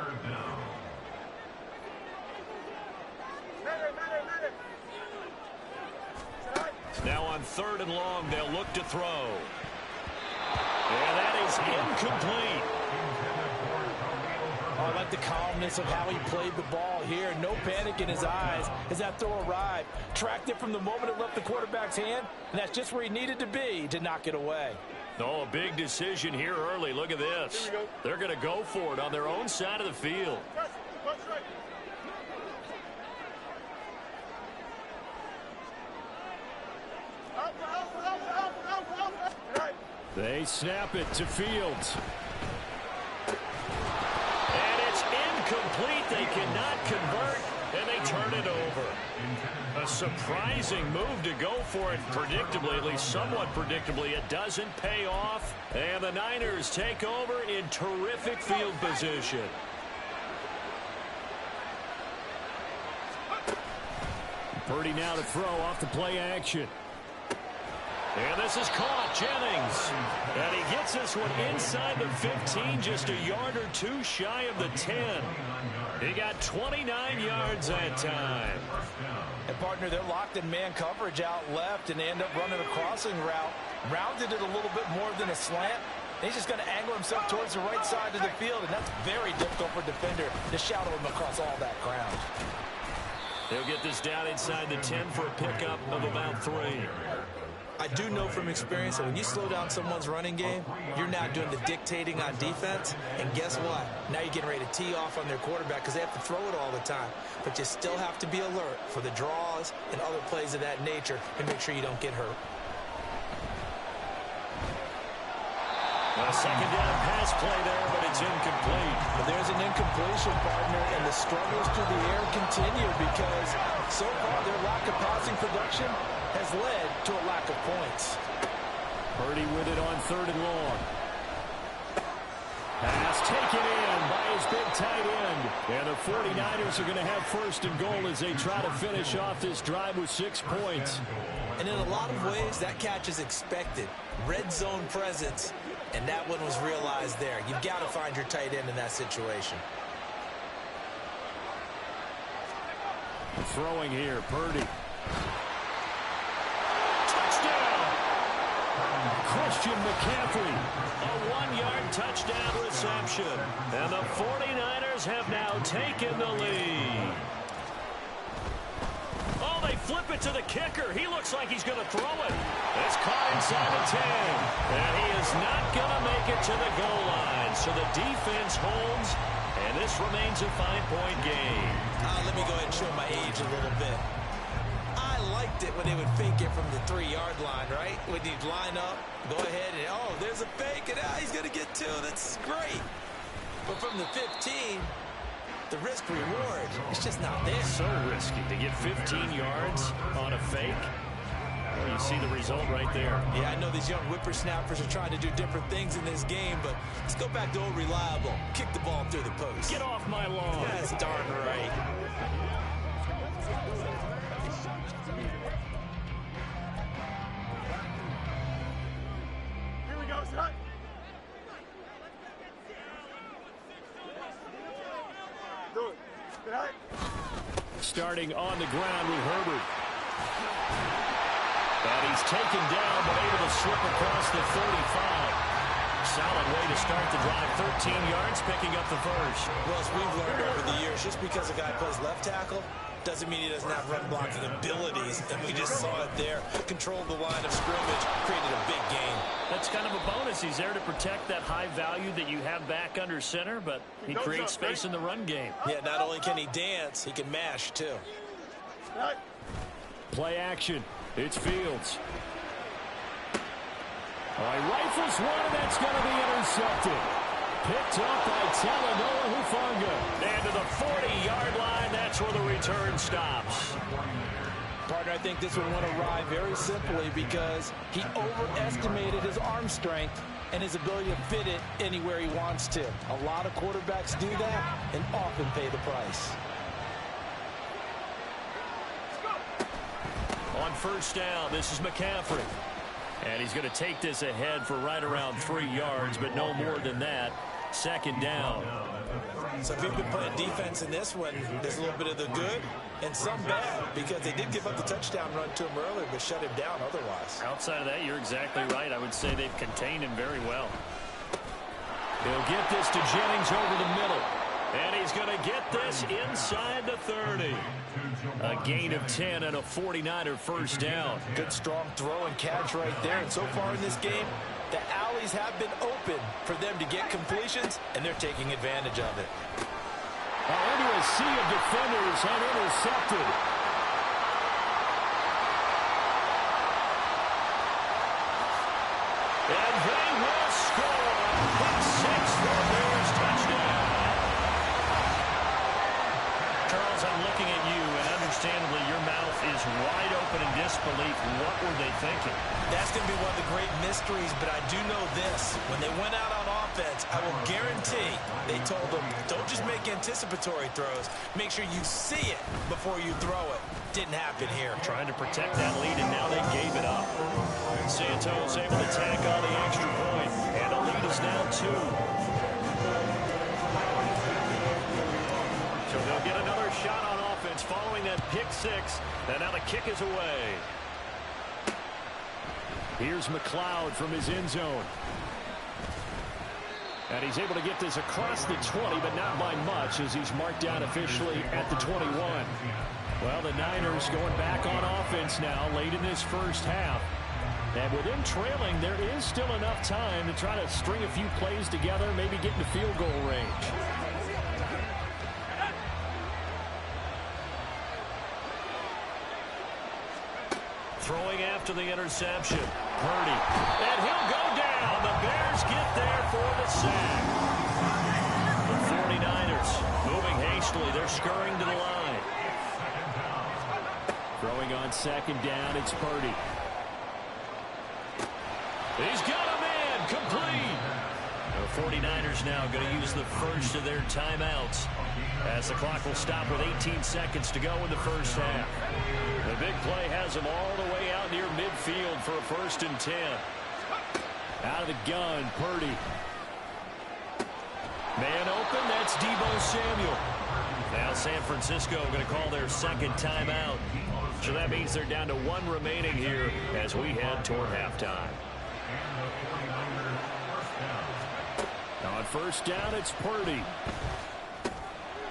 Now on 3rd and long, they'll look to throw. And that is incomplete. Oh, I like the calmness of how he played the ball here. No panic in his eyes as that throw arrived. Tracked it from the moment it left the quarterback's hand, and that's just where he needed to be to knock it away. Oh, a big decision here early. Look at this. They're going to go for it on their own side of the field. They snap it to Fields. And it's incomplete. They cannot convert, and they turn it over. A surprising move to go for it predictably, at least somewhat predictably. It doesn't pay off, and the Niners take over in terrific field position. Purdy now to throw off the play action. And this is caught, Jennings. And he gets this one inside the 15, just a yard or two shy of the 10. He got 29 yards that time. And, partner, they're locked in man coverage out left, and they end up running a crossing route. Rounded it a little bit more than a slant. And he's just going to angle himself towards the right side of the field, and that's very difficult for a defender to shadow him across all that ground. They'll get this down inside the 10 for a pickup of about 3. I do know from experience that when you slow down someone's running game, you're now doing the dictating on defense. And guess what? Now you're getting ready to tee off on their quarterback because they have to throw it all the time. But you still have to be alert for the draws and other plays of that nature and make sure you don't get hurt. A 2nd down pass play there, but it's incomplete. But there's an incompletion, partner, and the struggles through the air continue because so far their lack of passing production has led to a lack of points. Purdy with it on 3rd and long. Pass taken in by his big tight end. And the 49ers are going to have 1st and goal as they try to finish off this drive with 6 points. And in a lot of ways, that catch is expected. Red zone presence, and that one was realized there. You've got to find your tight end in that situation. Throwing here, Purdy. Christian McCaffrey, a 1-yard touchdown reception. And the 49ers have now taken the lead. Oh, they flip it to the kicker. He looks like he's going to throw it. It's caught inside the 10. And he is not going to make it to the goal line. So the defense holds, and this remains a 5-point game. Let me go ahead and show my age a little bit. I liked it when they would fake it from the 3-yard line, right? When you'd line up, go ahead and, oh, there's a fake, and he's going to get 2. That's great. But from the 15, the risk-reward, it's just not there. So risky to get 15 yards on a fake. Well, you see the result right there. Yeah, I know these young whippersnappers are trying to do different things in this game, but let's go back to old reliable. Kick the ball through the post. Get off my lawn. That's darn right. Here we go, son. Do it. Good night. Starting on the ground with Herbert. And he's taken down, but able to slip across the 35. Solid way to start the drive. 13 yards, picking up the first. Well, as we've learned over the years, just because a guy plays left tackle doesn't mean he doesn't have run blocking abilities. And we just saw it there. Controlled the line of scrimmage, created a big gain. That's kind of a bonus. He's there to protect that high value that you have back under center, but he creates space in the run game. Yeah, not only can he dance, he can mash, too. Play action. It's Fields. All right, rifles one, and that's going to be intercepted. Picked up by Talanoa Hufanga. And to the 40-yard line, that's where the return stops. Partner, I think this one went awry very simply because he overestimated his arm strength and his ability to fit it anywhere he wants to. A lot of quarterbacks do that and often pay the price. On first down, this is McCaffrey. And he's going to take this ahead for right around 3 yards, but no more than that. Second down. So if you've been playing defense in this one, there's a little bit of the good and some bad because they did give up the touchdown run to him earlier but shut him down otherwise. Outside of that, you're exactly right. I would say they've contained him very well. He'll get this to Jennings over the middle. And he's going to get this inside the 30. A gain of 10 and a 49er first down. Good strong throw and catch right there. And so far in this game, the alleys have been open for them to get completions, and they're taking advantage of it. Into a sea of defenders and intercepted. And they will score. Pick six for Bears touchdown. Charles, I'm looking at you, and understandably your mouth is wide open in disbelief. What were they thinking? That's going to be one of the great mysteries, but I do know this. When they went out on offense, I will guarantee they told them, don't just make anticipatory throws. Make sure you see it before you throw it. Didn't happen here. Trying to protect that lead, and now they gave it up. Santos able to tack on the extra point, and the lead is now 2. So they'll get another shot on offense following that pick six, and now the kick is away. Here's McLeod from his end zone. And he's able to get this across the 20, but not by much as he's marked down officially at the 21. Well, the Niners going back on offense now late in this first half. And with them trailing, there is still enough time to try to string a few plays together, maybe get into field goal range. Throwing after the interception. Purdy. And he'll go down. The Bears get there for the sack. The 49ers moving hastily. They're scurrying to the line. Throwing on second down, it's Purdy. He's got a man. Complete. The 49ers now going to use the first of their timeouts as the clock will stop with 18 seconds to go in the first half. The big play has them all the way out near midfield for a 1st and 10. Out of the gun, Purdy. Man open, that's Deebo Samuel. Now San Francisco going to call their second timeout. So that means they're down to 1 remaining here as we head toward halftime. On first down, it's Purdy.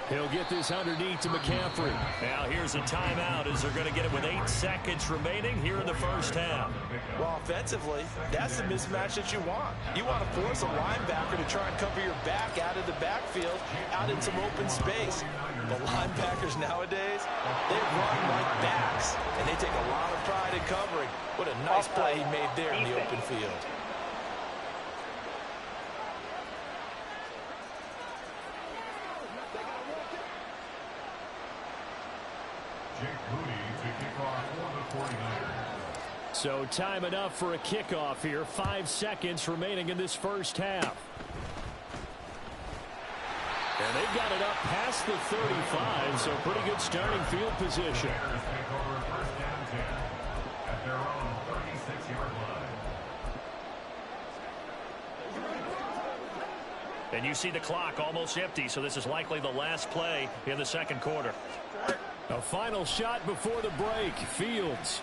He'll get this underneath to McCaffrey. Now here's a timeout as they're going to get it with 8 seconds remaining here in the first half. Well, offensively, that's the mismatch that you want. You want to force a linebacker to try and cover your back out of the backfield, out in some open space. The linebackers nowadays, they run like backs, and they take a lot of pride in covering. What a nice play he made there in the open field. Jake Moody to kick off for the 49ers. So time enough for a kickoff here. 5 seconds remaining in this first half. And they've got it up past the 35, so pretty good starting field position. Bears take over first down 10 at their own 36-yard line. And you see the clock almost empty, so this is likely the last play in the second quarter. A final shot before the break. Fields.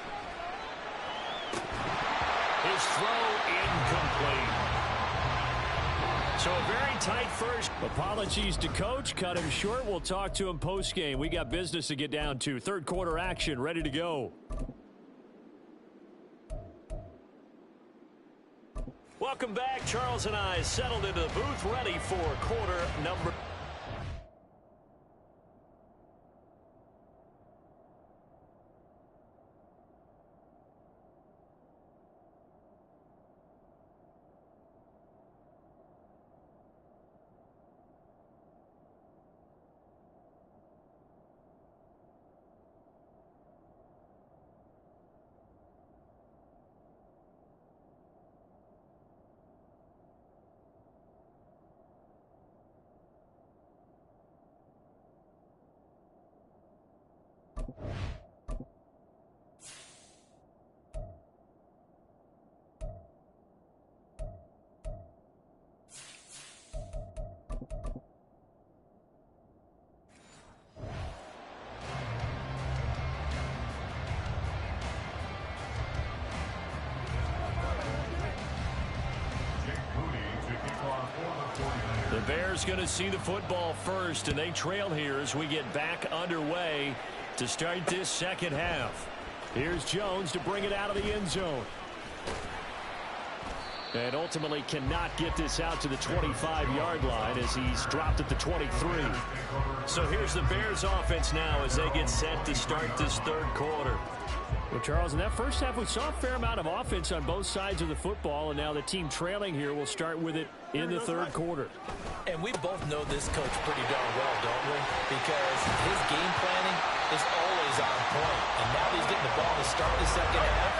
His throw incomplete. So a very tight first. Apologies to coach. Cut him short. We'll talk to him post-game. We got business to get down to. Third quarter action ready to go. Welcome back. Charles and I settled into the booth ready for quarter number. The Bears going to see the football first, and they trail here as we get back underway to start this second half. Here's Jones to bring it out of the end zone. And ultimately cannot get this out to the 25-yard line as he's dropped at the 23. So here's the Bears offense now as they get set to start this third quarter. Well, Charles, in that first half, we saw a fair amount of offense on both sides of the football, and now the team trailing here will start with it in the third quarter. And we both know this coach pretty darn well, don't we? Because his game planning is always on point. And now that he's getting the ball to start the second half,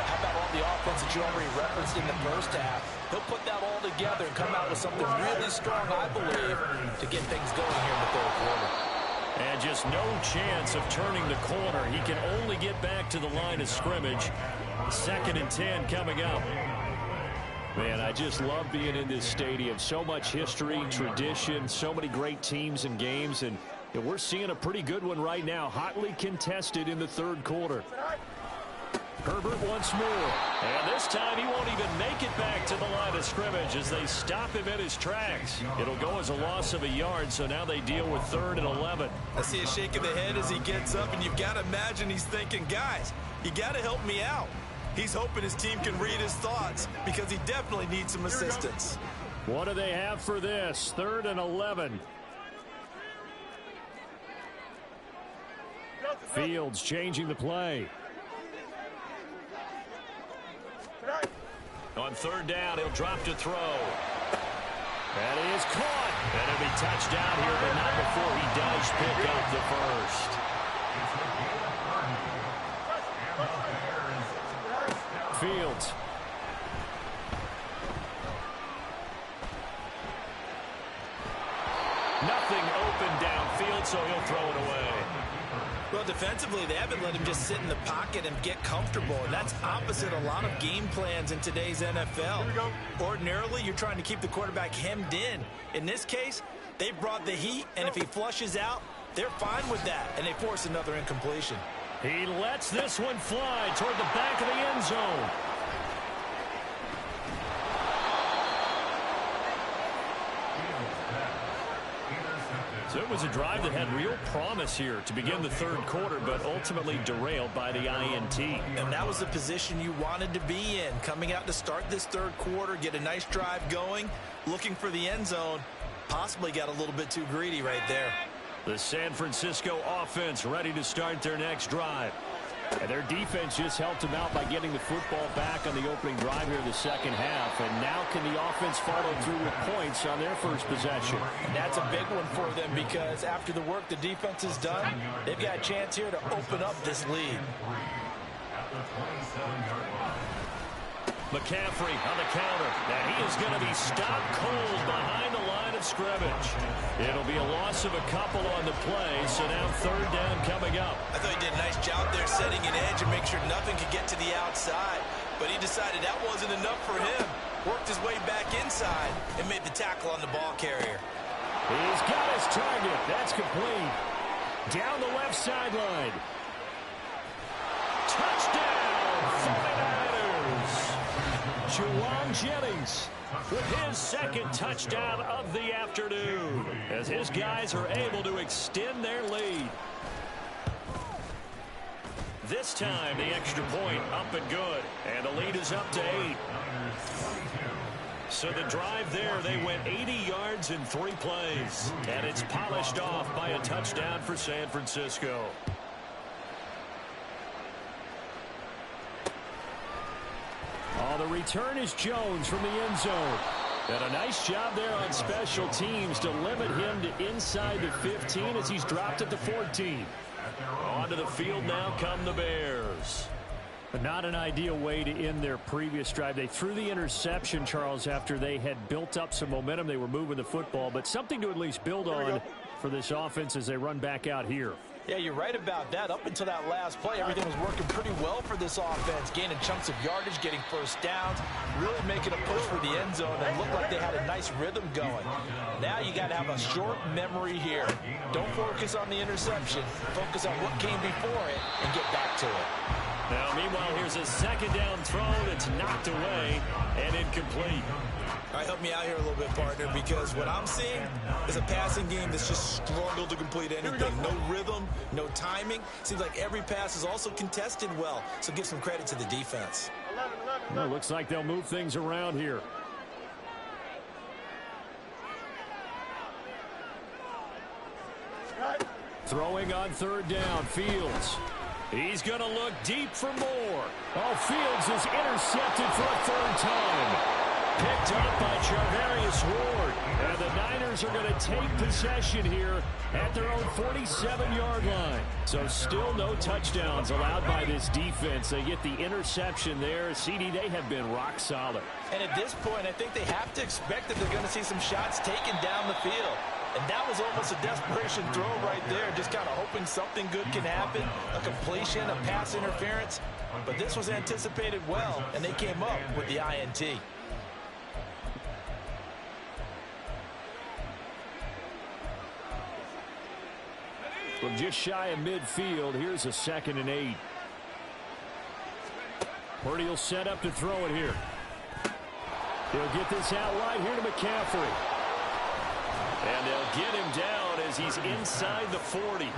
how about all the offense that you already referenced in the first half? He'll put that all together and come out with something really strong, I believe, to get things going here in the third quarter. And just no chance of turning the corner. He can only get back to the line of scrimmage. 2nd and 10 coming up. Man, I just love being in this stadium. So much history, tradition, so many great teams and games. And we're seeing a pretty good one right now. Hotly contested in the third quarter. Herbert once more. And this time he won't even make it back to the line of scrimmage as they stop him in his tracks. It'll go as a loss of a yard, so now they deal with 3rd and 11. I see a shake of the head as he gets up, and you've got to imagine he's thinking, guys, you got to help me out. He's hoping his team can read his thoughts because he definitely needs some assistance. What do they have for this? 3rd and 11. Fields changing the play. On 3rd down, he'll drop to throw. That is caught. And it'll be touchdown here, but not before he does pick up the first. Fields. Nothing open downfield, so he'll throw it away. Well, defensively, they haven't let him just sit in the pocket and get comfortable, and that's opposite a lot of game plans in today's NFL. Ordinarily, you're trying to keep the quarterback hemmed in. In this case, they brought the heat, and if he flushes out, they're fine with that, and they force another incompletion. He lets this one fly toward the back of the end zone. So it was a drive that had real promise here to begin the third quarter, but ultimately derailed by the INT. And that was the position you wanted to be in, coming out to start this third quarter, get a nice drive going, looking for the end zone. Possibly got a little bit too greedy right there. The San Francisco offense ready to start their next drive. And their defense just helped them out by getting the football back on the opening drive here in the second half. And now can the offense follow through with points on their first possession? And that's a big one for them because after the work the defense has done, they've got a chance here to open up this lead. the 27-yard line. McCaffrey on the counter, and he is going to be stopped cold behind the line of scrimmage. It'll be a loss of a couple on the play, so now third down coming up. I thought he did a nice job there setting an edge and make sure nothing could get to the outside, but he decided that wasn't enough for him. Worked his way back inside and made the tackle on the ball carrier. He's got his target. That's complete. Down the left sideline. Touchdown, 49ers. Juwan Jennings with his second touchdown of the afternoon as his guys are able to extend their lead. This time the extra point up and good, and the lead is up to 8. So the drive there, they went 80 yards in 3 plays, and it's polished off by a touchdown for San Francisco. Oh, the return is Jones from the end zone. And a nice job there on special teams to limit him to inside the 15 as he's dropped at the 14. Onto the field now come the Bears. Not an ideal way to end their previous drive. They threw the interception, Charles, after they had built up some momentum. They were moving the football, but something to at least build on for this offense as they run back out here. Yeah, you're right about that. Up until that last play, everything was working pretty well for this offense, gaining chunks of yardage, getting first downs, really making a push for the end zone, and looked like they had a nice rhythm going. Now you got to have a short memory here. Don't focus on the interception. Focus on what came before it and get back to it. Now, meanwhile, here's a second down throw that's knocked away and incomplete. All right, help me out here a little bit, partner, because what I'm seeing is a passing game that's just struggled to complete anything. No rhythm, no timing. Seems like every pass is also contested well, so give some credit to the defense. Well, looks like they'll move things around here. Throwing on third down, Fields. He's going to look deep for more. Oh, Fields is intercepted for a third time. Picked up by Charvarius Ward. And the Niners are going to take possession here at their own 47-yard line. So still no touchdowns allowed by this defense. They get the interception there. CD, they have been rock solid. And at this point, I think they have to expect that they're going to see some shots taken down the field. And that was almost a desperation throw right there, just kind of hoping something good can happen, a completion, a pass interference. But this was anticipated well, and they came up with the INT. From just shy of midfield, here's a 2nd and 8. Purdy will set up to throw it here. He'll get this out right here to McCaffrey. And they'll get him down as he's inside the 40.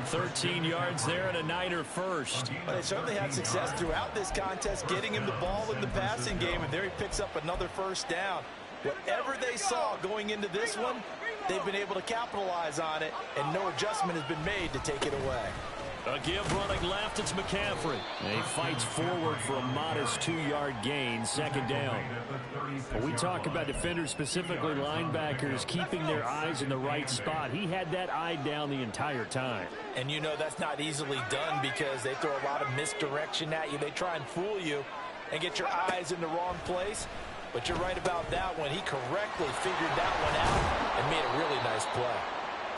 13 yards there and a Niner first. Well, they certainly had success throughout this contest getting him the ball in the passing game, and there he picks up another first down. Whatever they saw going into this one, they've been able to capitalize on it, and no adjustment has been made to take it away. A give running left, it's McCaffrey. And he fights forward for a modest 2-yard gain, 2nd down. When we talk about defenders, specifically linebackers, keeping their eyes in the right spot, he had that eye down the entire time. And you know that's not easily done because they throw a lot of misdirection at you. They try and fool you and get your eyes in the wrong place. But you're right about that one. He correctly figured that one out and made a really nice play.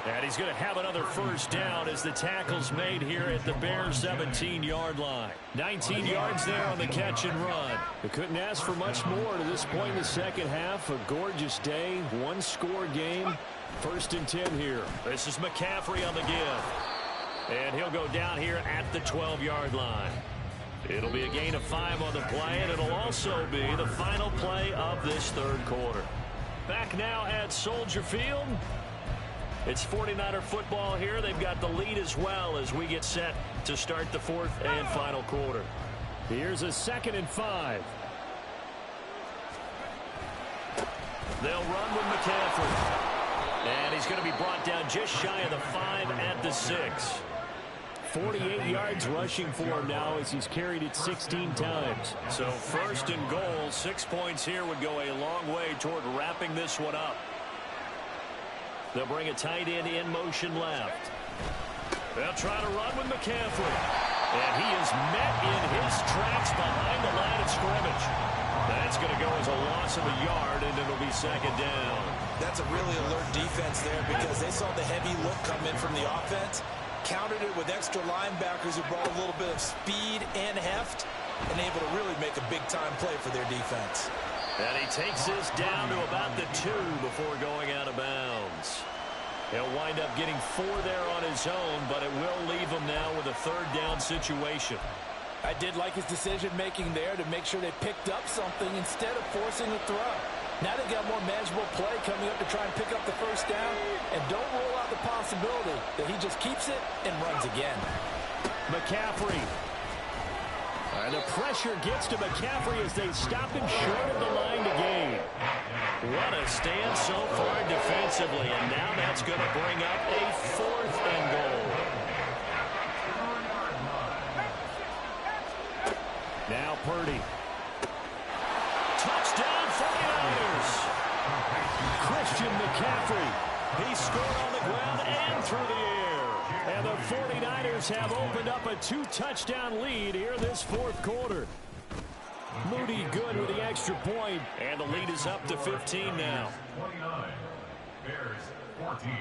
And he's going to have another first down as the tackle's made here at the Bears' 17-yard line. 19 yards there on the catch and run. They couldn't ask for much more to this point in the second half. A gorgeous day, one-score game. 1st and 10 here. This is McCaffrey on the give. And he'll go down here at the 12-yard line. It'll be a gain of 5 on the play, and it'll also be the final play of this third quarter. Back now at Soldier Field. It's 49er football here. They've got the lead as well as we get set to start the 4th and final quarter. Here's a 2nd and 5. They'll run with McCaffrey. And he's going to be brought down just shy of the 5 at the 6. 48 yards rushing for him now as he's carried it 16 times. So 1st and goal, 6 points here would go a long way toward wrapping this one up. They'll bring a tight end in motion left. They'll try to run with McCaffrey. And he is met in his tracks behind the line of scrimmage. That's going to go as a loss of a yard, and it'll be second down. That's a really alert defense there because they saw the heavy look come in from the offense, countered it with extra linebackers who brought a little bit of speed and heft, and able to really make a big-time play for their defense. And he takes this down to about the 2 before going out of bounds. He'll wind up getting 4 there on his own, but it will leave him now with a third down situation. I did like his decision-making there to make sure they picked up something instead of forcing a throw. Now they've got more manageable play coming up to try and pick up the first down, and don't rule out the possibility that he just keeps it and runs again. McCaffrey. And the pressure gets to McCaffrey as they stop him short of the line to gain. What a stand so far defensively, and now that's going to bring up a 4th and goal. Now Purdy. Touchdown 49ers. Christian McCaffrey. He scored on the ground and through the air. And the 49ers have opened up a 2-touchdown lead here this 4th quarter. Moody good with the extra point, and the lead is up to 15 now. 29. Bears 14.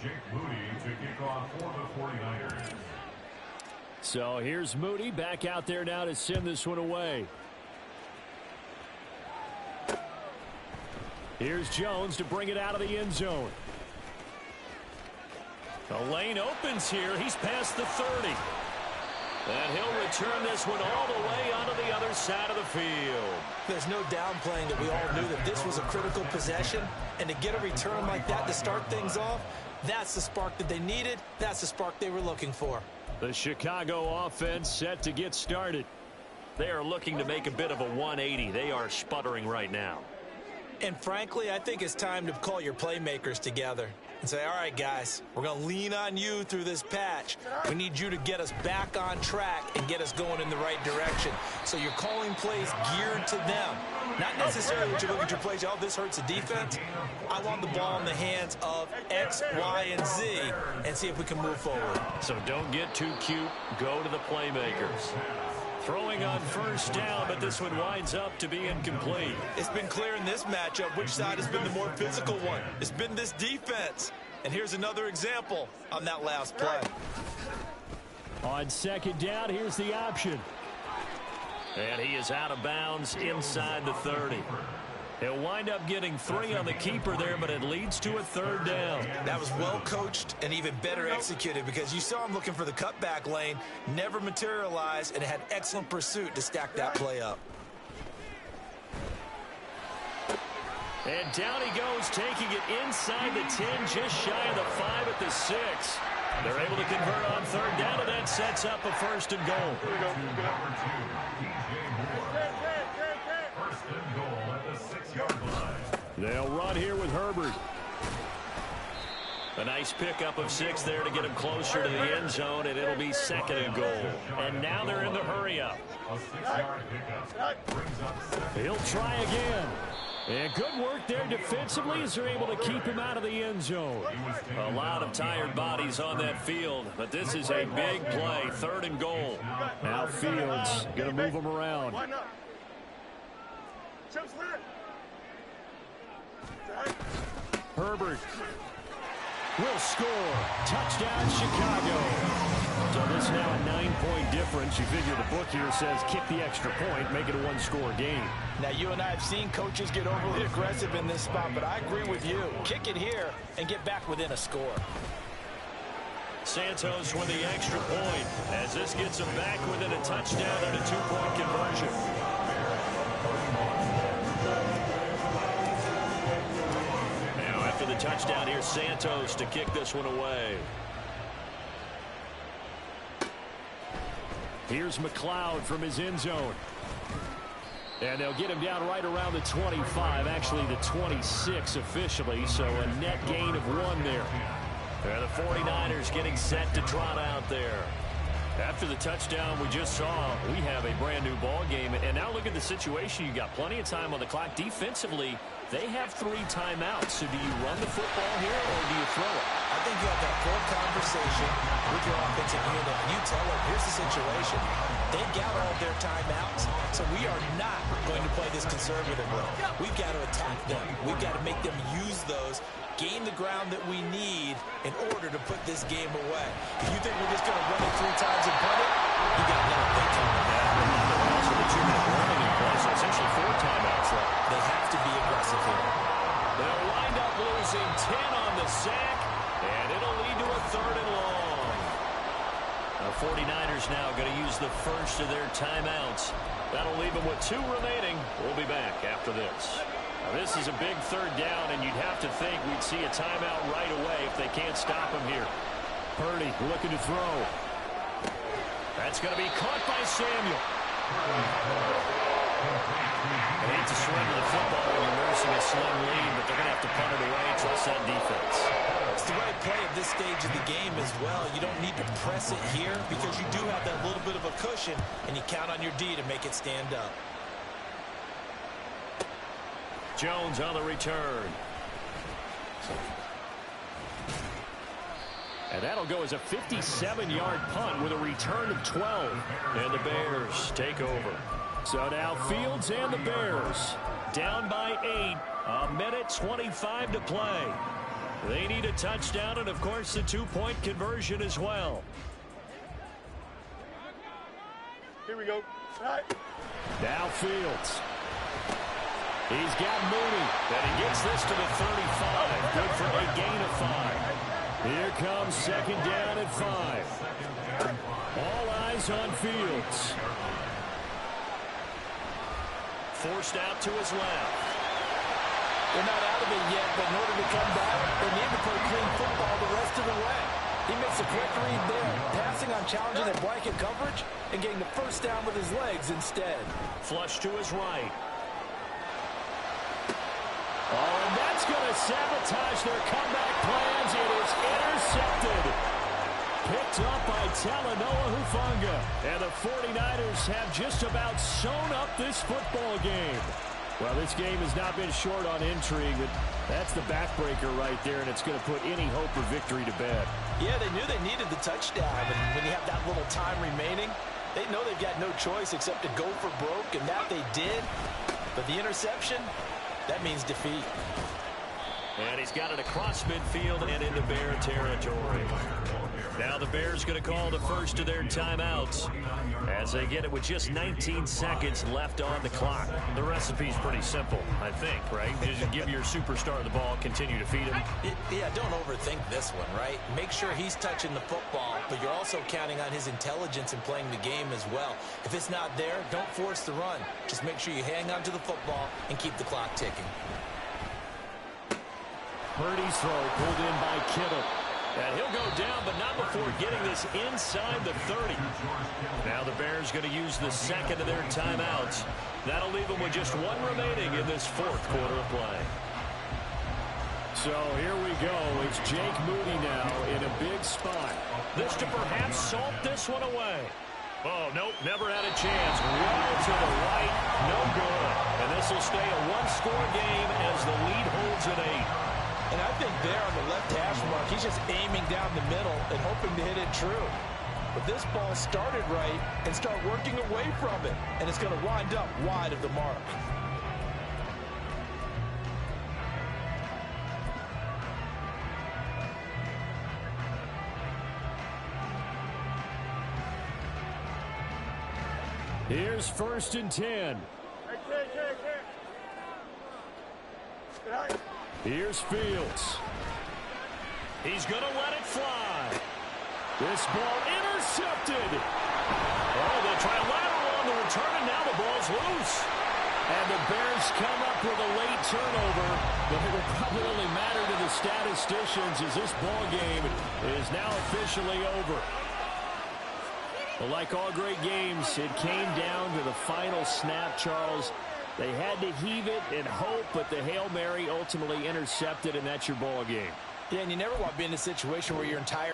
Jake Moody to kick off for the 49ers. So here's Moody back out there now to send this one away. Here's Jones to bring it out of the end zone. The lane opens here. He's past the 30. And he'll return this one all the way onto the other side of the field. There's no downplaying that we all knew that this was a critical possession, and to get a return like that to start things off, that's the spark that they needed. That's the spark they were looking for. The Chicago offense set to get started. They are looking to make a bit of a 180. They are sputtering right now. And frankly, I think it's time to call your playmakers together and say, all right, guys, we're going to lean on you through this patch. We need you to get us back on track and get us going in the right direction. So you're calling plays geared to them. Not necessarily that you look at your plays, oh, this hurts the defense. I want the ball in the hands of X, Y, and Z and see if we can move forward. So don't get too cute. Go to the playmakers. Throwing on first down, but this one winds up to be incomplete. It's been clear in this matchup which side has been the more physical one. It's been this defense. And here's another example on that last play. On second down, here's the option. And he is out of bounds inside the 30. He'll wind up getting 3 on the keeper there, but it leads to a third down. That was well coached and even better executed because you saw him looking for the cutback lane, never materialized, and had excellent pursuit to stack that play up. And down he goes, taking it inside the 10, just shy of the 5 at the 6. They're able to convert on third down, and that sets up a 1st and goal. First and goal at the 6-yard line. They'll run here with Herbert. A nice pickup of 6 there to get him closer to the end zone, and it'll be 2nd and goal. And now they're in the hurry-up. A 6-yard pickup brings up 2nd. He'll try again. And good work there defensively as they're able to keep him out of the end zone. A lot of tired bodies on that field, but this is a big play, 3rd and goal. Now Fields going to move him around. Herbert will score. Touchdown, Chicago. So this now a 9-point difference. You figure the book here says kick the extra point, make it a 1-score game. Now, you and I have seen coaches get overly aggressive in this spot, but I agree with you. Kick it here and get back within a score. Santos with the extra point as this gets him back within a touchdown and a 2-point conversion. Now after the touchdown, here's Santos to kick this one away. Here's McLeod from his end zone. And they'll get him down right around the 25, actually the 26 officially, so a net gain of 1 there. And the 49ers getting set to trot out there. After the touchdown we just saw, we have a brand new ball game. And now look at the situation. You got plenty of time on the clock. Defensively, they have 3 timeouts. So do you run the football here or do you throw it? I think you have that full conversation with your offensive unit, and you tell them, here's the situation. They got all their timeouts, so we are not going to play this conservatively. We've got to attack them. We've got to make them use those, gain the ground that we need in order to put this game away. If you think we're just going to run it 3 times and punt it, you got another thing coming. Also, the 2-minute warning in place, so essentially 4 timeouts left. They have to be aggressive here. They'll wind up losing 10 on the sack, and it'll lead to a 3rd and long. The 49ers now going to use the first of their timeouts. That'll leave them with 2 remaining. We'll be back after this. Now, this is a big 3rd down, and you'd have to think we'd see a timeout right away if they can't stop him here. Purdy looking to throw. That's going to be caught by Samuel. They hate to surrender the football when you're nursing a slim lead, but they're going to have to punt it away. Trust that defense. It's the right play at this stage of the game as well. You don't need to press it here because you do have that little bit of a cushion, and you count on your D to make it stand up. Jones on the return. And that'll go as a 57-yard punt with a return of 12. And the Bears take over. So now Fields and the Bears down by 8. 1:25 to play. They need a touchdown and, of course, the 2-point conversion as well. Here we go. Right. Now Fields. He's got Mooney. And he gets this to the 35. Good for a gain of 5. Here comes 2nd down at 5. All eyes on Fields. Forced out to his left. They're not out of it yet, but in order to come back, they need to play clean football the rest of the way. He makes a quick read there, passing on challenging that blanket coverage and getting the first down with his legs instead. Flush to his right. Oh, and that's going to sabotage their comeback plans. It is intercepted. Picked up by Talanoa Hufanga. And the 49ers have just about sewn up this football game. Well, this game has not been short on intrigue, but that's the backbreaker right there, and it's going to put any hope of victory to bed. Yeah, they knew they needed the touchdown, and when you have that little time remaining, they know they've got no choice except to go for broke, and that they did. But the interception, that means defeat. And he's got it across midfield and into Bear territory. Now the Bears going to call the first of their timeouts as they get it with just 19 seconds left on the clock. The recipe's pretty simple, I think, right? Just give your superstar the ball, continue to feed him. Yeah, don't overthink this one, right? Make sure he's touching the football, but you're also counting on his intelligence in playing the game as well. If it's not there, don't force the run. Just make sure you hang on to the football and keep the clock ticking. Purdy's throw pulled in by Kittle. And he'll go down, but not before getting this inside the 30. Now the Bears going to use the second of their timeouts. That'll leave them with just 1 remaining in this 4th quarter of play. So here we go. It's Jake Moody now in a big spot. This to perhaps salt this one away. Oh, nope, never had a chance. Well to the right, no good. And this will stay a 1-score game as the lead holds at 8. And I think there on the left hash mark, he's just aiming down the middle and hoping to hit it true. But this ball started right and start working away from it. And it's going to wind up wide of the mark. Here's 1st and 10. Right. Here's Fields. He's going to let it fly. This ball intercepted. Oh, they'll try lateral on the return, and now the ball's loose. And the Bears come up with a late turnover, but it will probably only matter to the statisticians as this ball game is now officially over. Well, like all great games, it came down to the final snap, Charles. They had to heave it and hope, but the Hail Mary ultimately intercepted, and that's your ball game. Yeah, and you never want to be in a situation where your entire